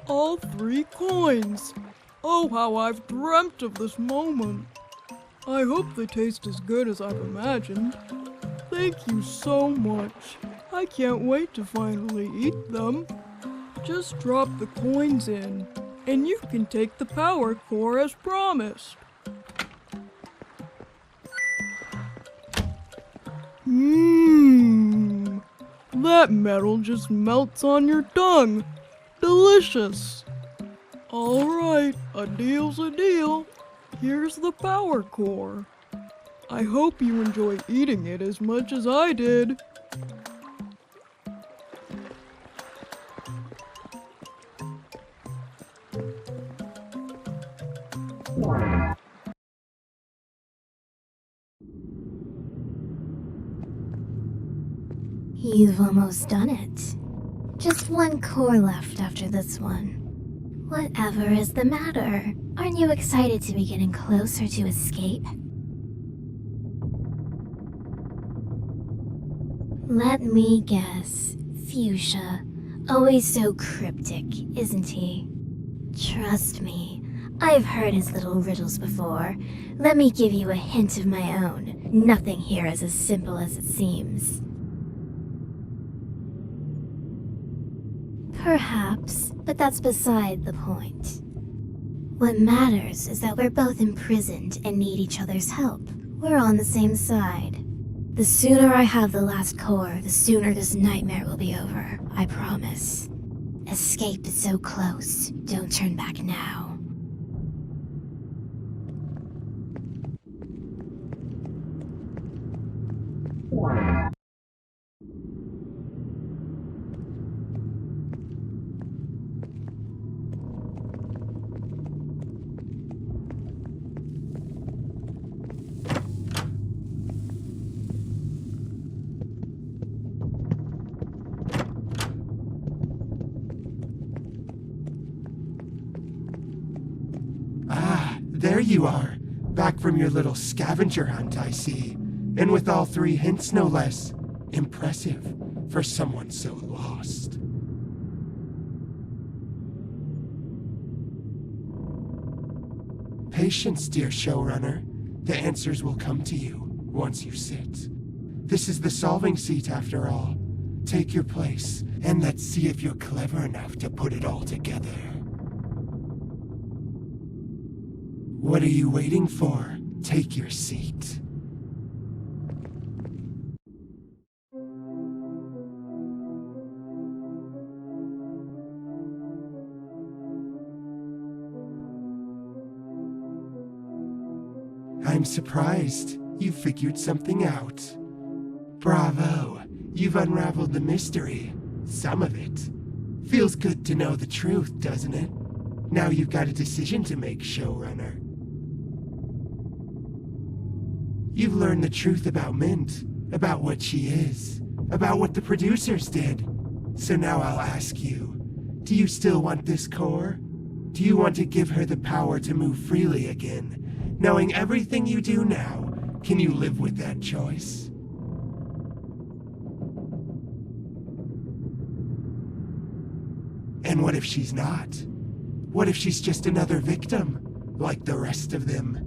All 3 coins. Oh, how I've dreamt of this moment. I hope they taste as good as I've imagined. Thank you so much. I can't wait to finally eat them. Just drop the coins in, and you can take the power core as promised. Mmm. That metal just melts on your tongue. Delicious. Alright, a deal's a deal. Here's the power core. I hope you enjoy eating it as much as I did. You've almost done it. Just 1 core left after this one. Whatever is the matter? Aren't you excited to be getting closer to escape? Let me guess. Fuchsia. Always so cryptic, isn't he? Trust me, I've heard his little riddles before. Let me give you a hint of my own. Nothing here is as simple as it seems. Perhaps, but that's beside the point. What matters is that we're both imprisoned and need each other's help. We're on the same side. The sooner I have the last core, the sooner this nightmare will be over, I promise. Escape is so close. Don't turn back now. There you are, back from your little scavenger hunt, I see. And with all 3 hints, no less. Impressive for someone so lost. Patience, dear showrunner. The answers will come to you once you sit. This is the solving seat, after all. Take your place, and let's see if you're clever enough to put it all together. What are you waiting for? Take your seat. I'm surprised. You figured something out. Bravo! You've unraveled the mystery. Some of it. Feels good to know the truth, doesn't it? Now you've got a decision to make, showrunner. You've learned the truth about Mint, about what she is, about what the producers did. So now I'll ask you, do you still want this core? Do you want to give her the power to move freely again? Knowing everything you do now, can you live with that choice? And what if she's not? What if she's just another victim, like the rest of them?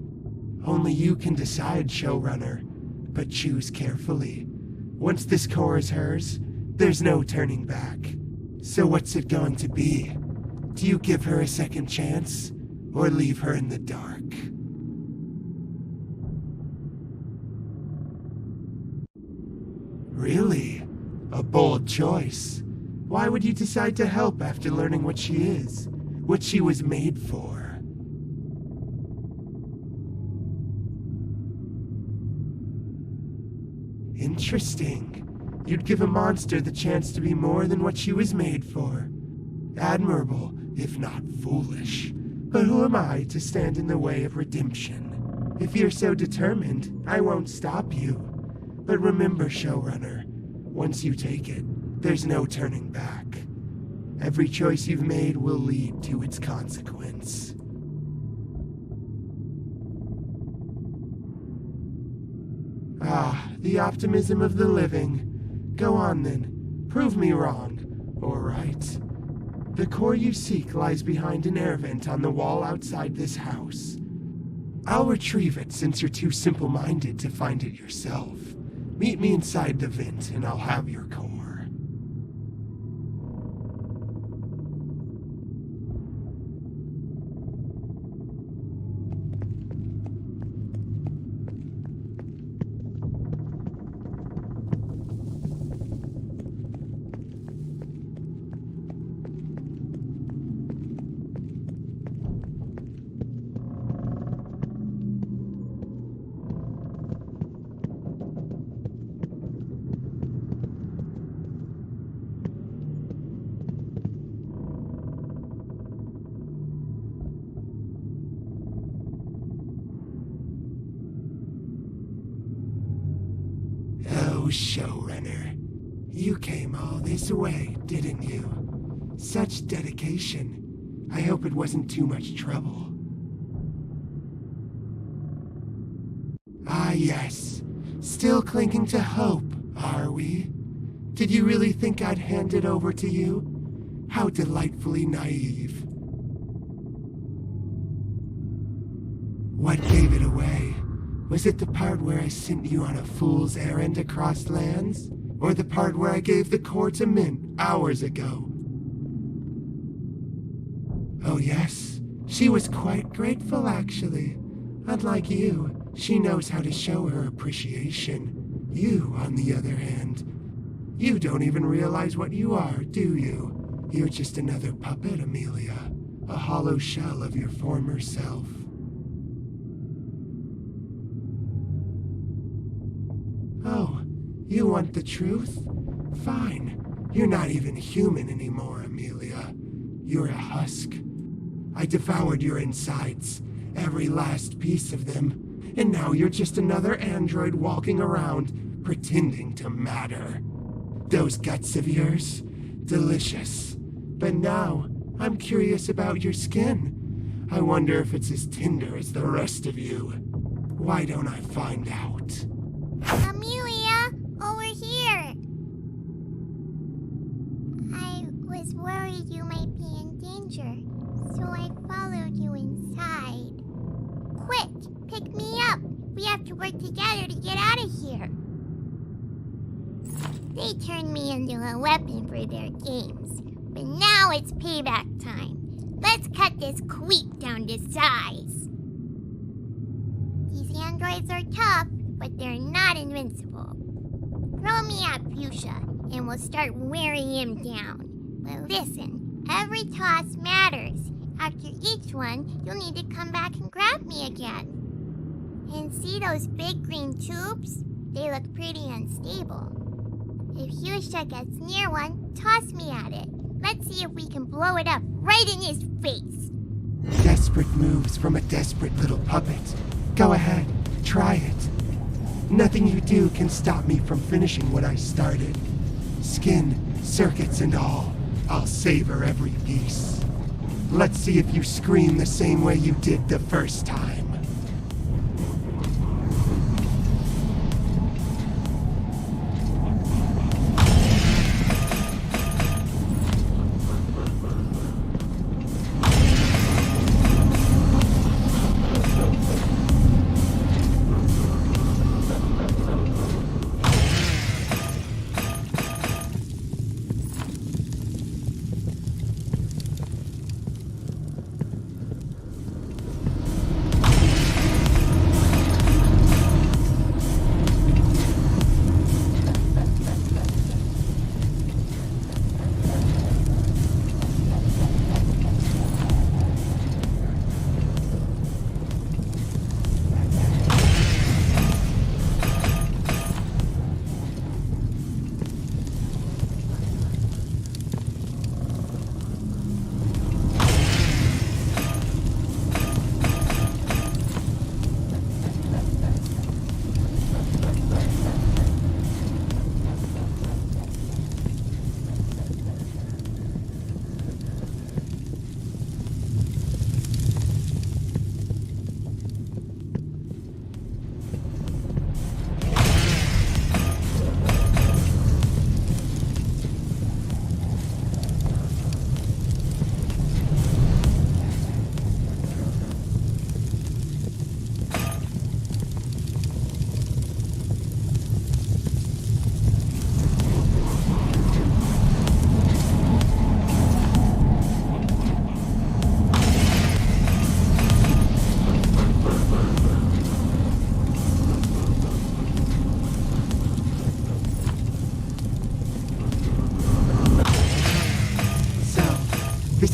Only you can decide, showrunner, but choose carefully. Once this core is hers, there's no turning back. So what's it going to be? Do you give her a second chance, or leave her in the dark? Really? A bold choice. Why would you decide to help after learning what she is? What she was made for? Interesting. You'd give a monster the chance to be more than what she was made for. Admirable, if not foolish. But who am I to stand in the way of redemption? If you're so determined, I won't stop you. But remember, showrunner, once you take it, there's no turning back. Every choice you've made will lead to its consequence. Ah, the optimism of the living. Go on then. Prove me wrong. All right. The core you seek lies behind an air vent on the wall outside this house. I'll retrieve it since you're too simple-minded to find it yourself. Meet me inside the vent and I'll have your core. Oh, showrunner. You came all this way, didn't you? Such dedication. I hope it wasn't too much trouble. Ah, yes. Still clinging to hope, are we? Did you really think I'd hand it over to you? How delightfully naive. What gave it away? Was it the part where I sent you on a fool's errand across lands? Or the part where I gave the core to Mint hours ago? Oh yes, she was quite grateful actually. Unlike you, she knows how to show her appreciation. You, on the other hand, you don't even realize what you are, do you? You're just another puppet, Amelia. A hollow shell of your former self. Oh, you want the truth? Fine. You're not even human anymore, Amelia. You're a husk. I devoured your insides, every last piece of them, and now you're just another android walking around, pretending to matter. Those guts of yours? Delicious. But now, I'm curious about your skin. I wonder if it's as tender as the rest of you. Why don't I find out? Amelia, over here. I was worried you might be in danger, so I followed you inside. Quick, pick me up. We have to work together to get out of here. They turned me into a weapon for their games, but now it's payback time. Let's cut this queep down to size. These androids are tough, but they're not invincible. Throw me at Fuchsia, and we'll start wearing him down. But listen, every toss matters. After each one, you'll need to come back and grab me again. And see those big green tubes? They look pretty unstable. If Fuchsia gets near one, toss me at it. Let's see if we can blow it up right in his face. Desperate moves from a desperate little puppet. Go ahead, try it. Nothing you do can stop me from finishing what I started. Skin, circuits, and all. I'll savor every piece. Let's see if you scream the same way you did the first time.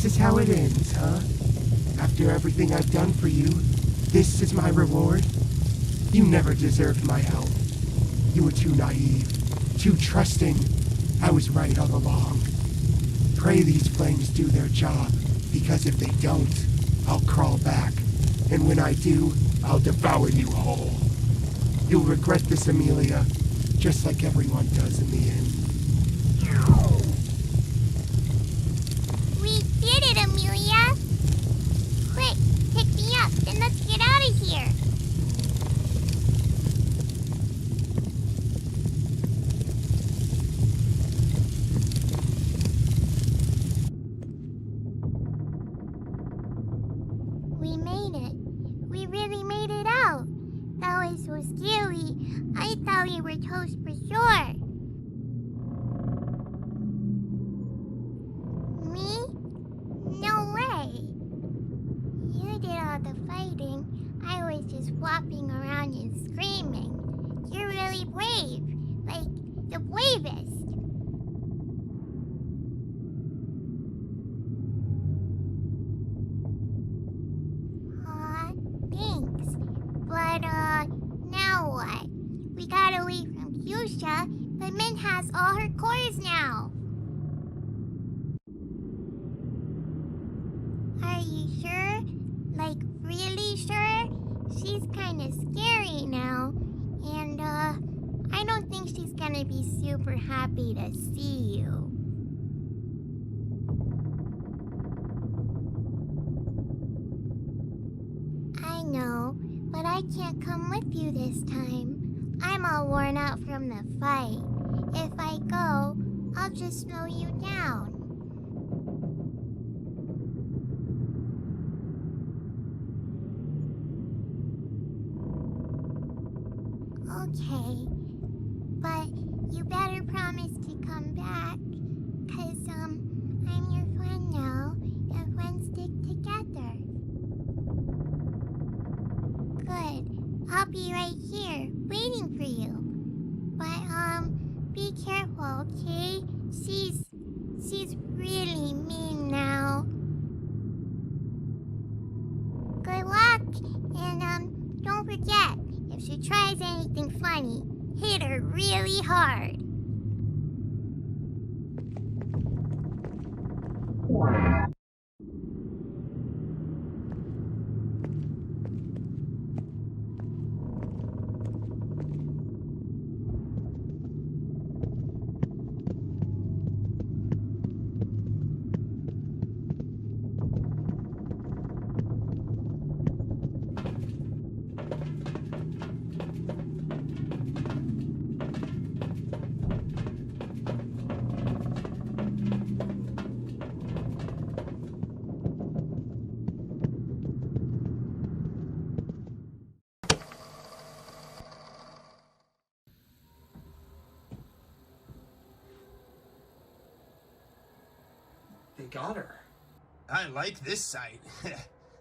This is how it ends, huh? After everything I've done for you, this is my reward? You never deserved my help. You were too naive, too trusting. I was right all along. Pray these flames do their job, because if they don't, I'll crawl back. And when I do, I'll devour you whole. You'll regret this, Amelia, just like everyone does in the end. We did it, Amelia! Quick, pick me up, and let's get out of here! We made it. We really made it out. That was so scary. I thought we were toast for sure. Me? No way. You did all the fighting. I was just flopping around and screaming. You're really brave. Like, the bravest. Aw, thanks. But, now what? We got away from Fuchsia, but Mint has all her cores now. Are you sure? Like, really sure? She's kinda scary now, and, I don't think she's gonna be super happy to see you. I know, but I can't come with you this time. I'm all worn out from the fight. If I go, I'll just slow you down. Okay, but you better promise to come back, 'cause, I'm your friend now, and friends stick together. Good, I'll be right here, waiting for you. But, be careful, okay? She's really mean now. Good luck, and, don't forget, if she tries anything funny, hit her really hard. They got her. I like this sight.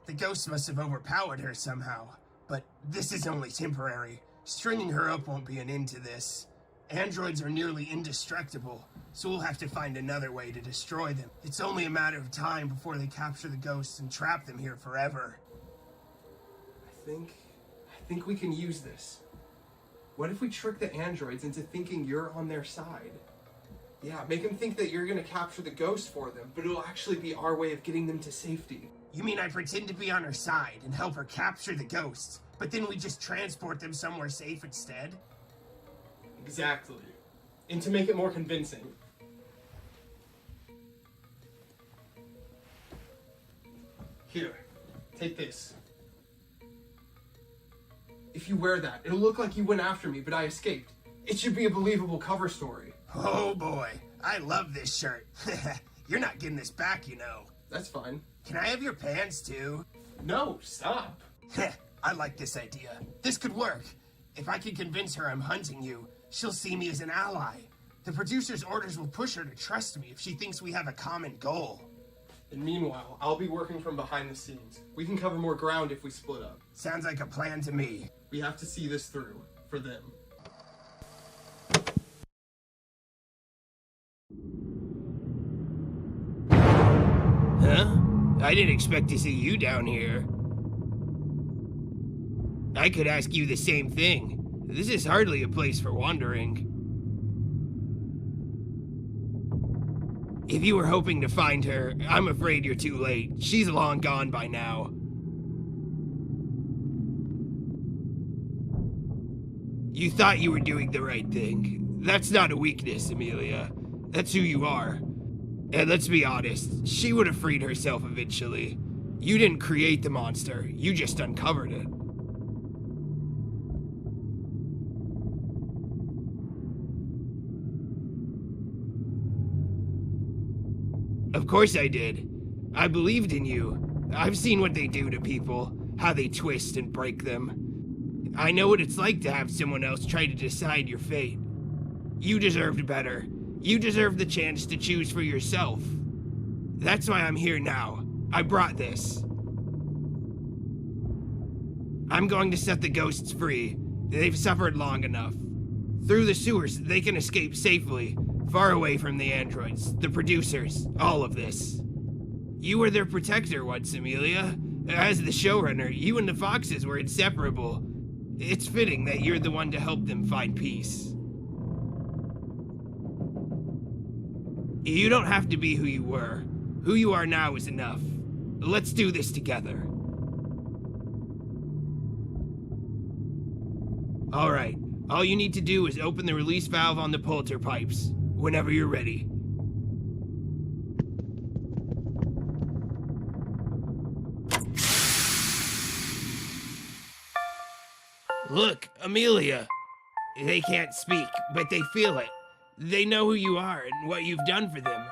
The ghost must have overpowered her somehow. But this is only temporary. Stringing her up won't be an end to this. Androids are nearly indestructible, so we'll have to find another way to destroy them. It's only a matter of time before they capture the ghosts and trap them here forever. I think we can use this. What if we trick the androids into thinking you're on their side? Yeah, make them think that you're gonna capture the ghost for them, but it'll actually be our way of getting them to safety. You mean I pretend to be on her side and help her capture the ghosts, but then we just transport them somewhere safe instead? Exactly. And to make it more convincing. Here, take this. If you wear that, it'll look like you went after me, but I escaped. It should be a believable cover story. Oh boy, I love this shirt. You're not getting this back, you know. That's fine. Can I have your pants too? No, stop. I like this idea. This could work. If I can convince her I'm hunting you, she'll see me as an ally. The producer's orders will push her to trust me if she thinks we have a common goal. And meanwhile, I'll be working from behind the scenes. We can cover more ground if we split up. Sounds like a plan to me. We have to see this through, for them. Huh? I didn't expect to see you down here. I could ask you the same thing. This is hardly a place for wandering. If you were hoping to find her, I'm afraid you're too late. She's long gone by now. You thought you were doing the right thing. That's not a weakness, Amelia. That's who you are. And let's be honest, she would have freed herself eventually. You didn't create the monster, you just uncovered it. Of course I did. I believed in you. I've seen what they do to people, how they twist and break them. I know what it's like to have someone else try to decide your fate. You deserved better. You deserved the chance to choose for yourself. That's why I'm here now. I brought this. I'm going to set the ghosts free. They've suffered long enough. Through the sewers, they can escape safely, far away from the androids, the producers, all of this. You were their protector once, Amelia. As the showrunner, you and the Foxes were inseparable. It's fitting that you're the one to help them find peace. You don't have to be who you were. Who you are now is enough. Let's do this together. Alright, all you need to do is open the release valve on the polter pipes, whenever you're ready. Look, Amelia. They can't speak, but they feel it. They know who you are and what you've done for them.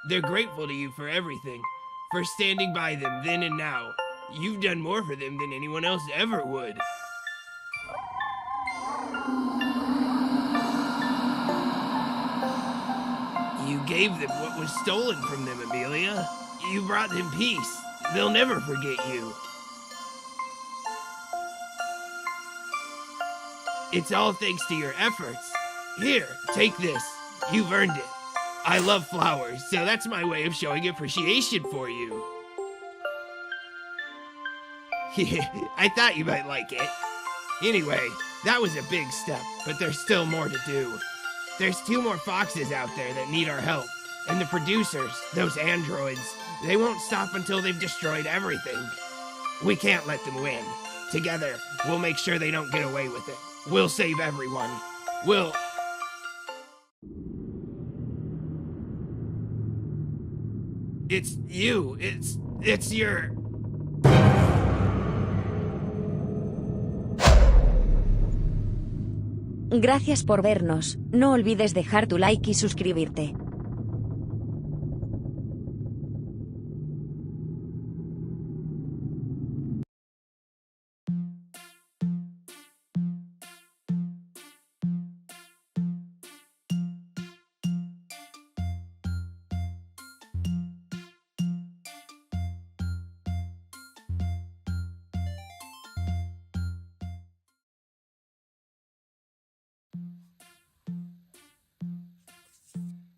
They're grateful to you for everything, for standing by them then and now. You've done more for them than anyone else ever would. You gave them what was stolen from them, Amelia. You brought them peace. They'll never forget you. It's all thanks to your efforts. Here, take this. You've earned it. I love flowers, so that's my way of showing appreciation for you. I thought you might like it. Anyway, that was a big step, but there's still more to do. There's 2 more Foxes out there that need our help. And the producers, those androids, they won't stop until they've destroyed everything. We can't let them win. Together, we'll make sure they don't get away with it. We'll save everyone. We'll... It's you. It's your... Gracias por vernos. No olvides dejar tu like y suscribirte.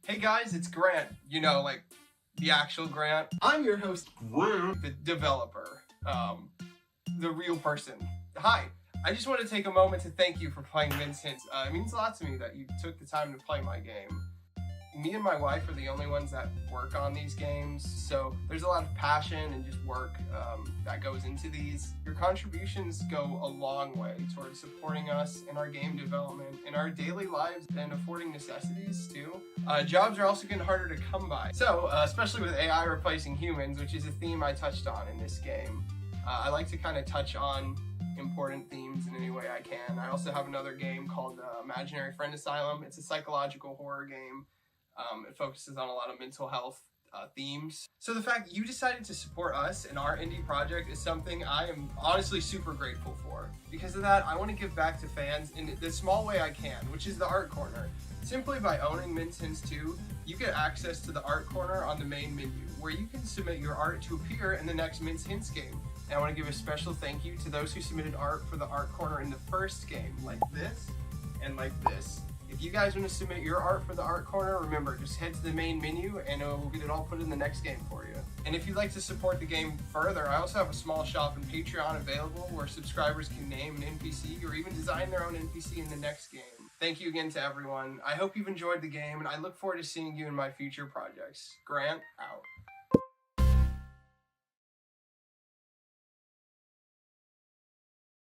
Hey guys, it's Grant. You know, like, the actual Grant. I'm your host, Grant, the developer. The real person. Hi. I just want to take a moment to thank you for playing Min's Hints. It means a lot to me that you took the time to play my game. Me and my wife are the only ones that work on these games, so there's a lot of passion and just work that goes into these. Your contributions go a long way towards supporting us in our game development, in our daily lives, and affording necessities too. Jobs are also getting harder to come by. So, especially with AI replacing humans, which is a theme I touched on in this game. I like to kind of touch on important themes in any way I can. I also have another game called Imaginary Friend Asylum. It's a psychological horror game. It focuses on a lot of mental health themes. So the fact you decided to support us in our indie project is something I am honestly super grateful for. Because of that, I want to give back to fans in the small way I can, which is the Art Corner. Simply by owning Min's Hints 2, you get access to the Art Corner on the main menu, where you can submit your art to appear in the next Min's Hints game. And I want to give a special thank you to those who submitted art for the Art Corner in the first game, like this and like this. If you guys want to submit your art for the Art Corner, remember, just head to the main menu and we'll get it all put in the next game for you. And if you'd like to support the game further, I also have a small shop in Patreon available where subscribers can name an NPC or even design their own NPC in the next game. Thank you again to everyone. I hope you've enjoyed the game, and I look forward to seeing you in my future projects. Grant, out.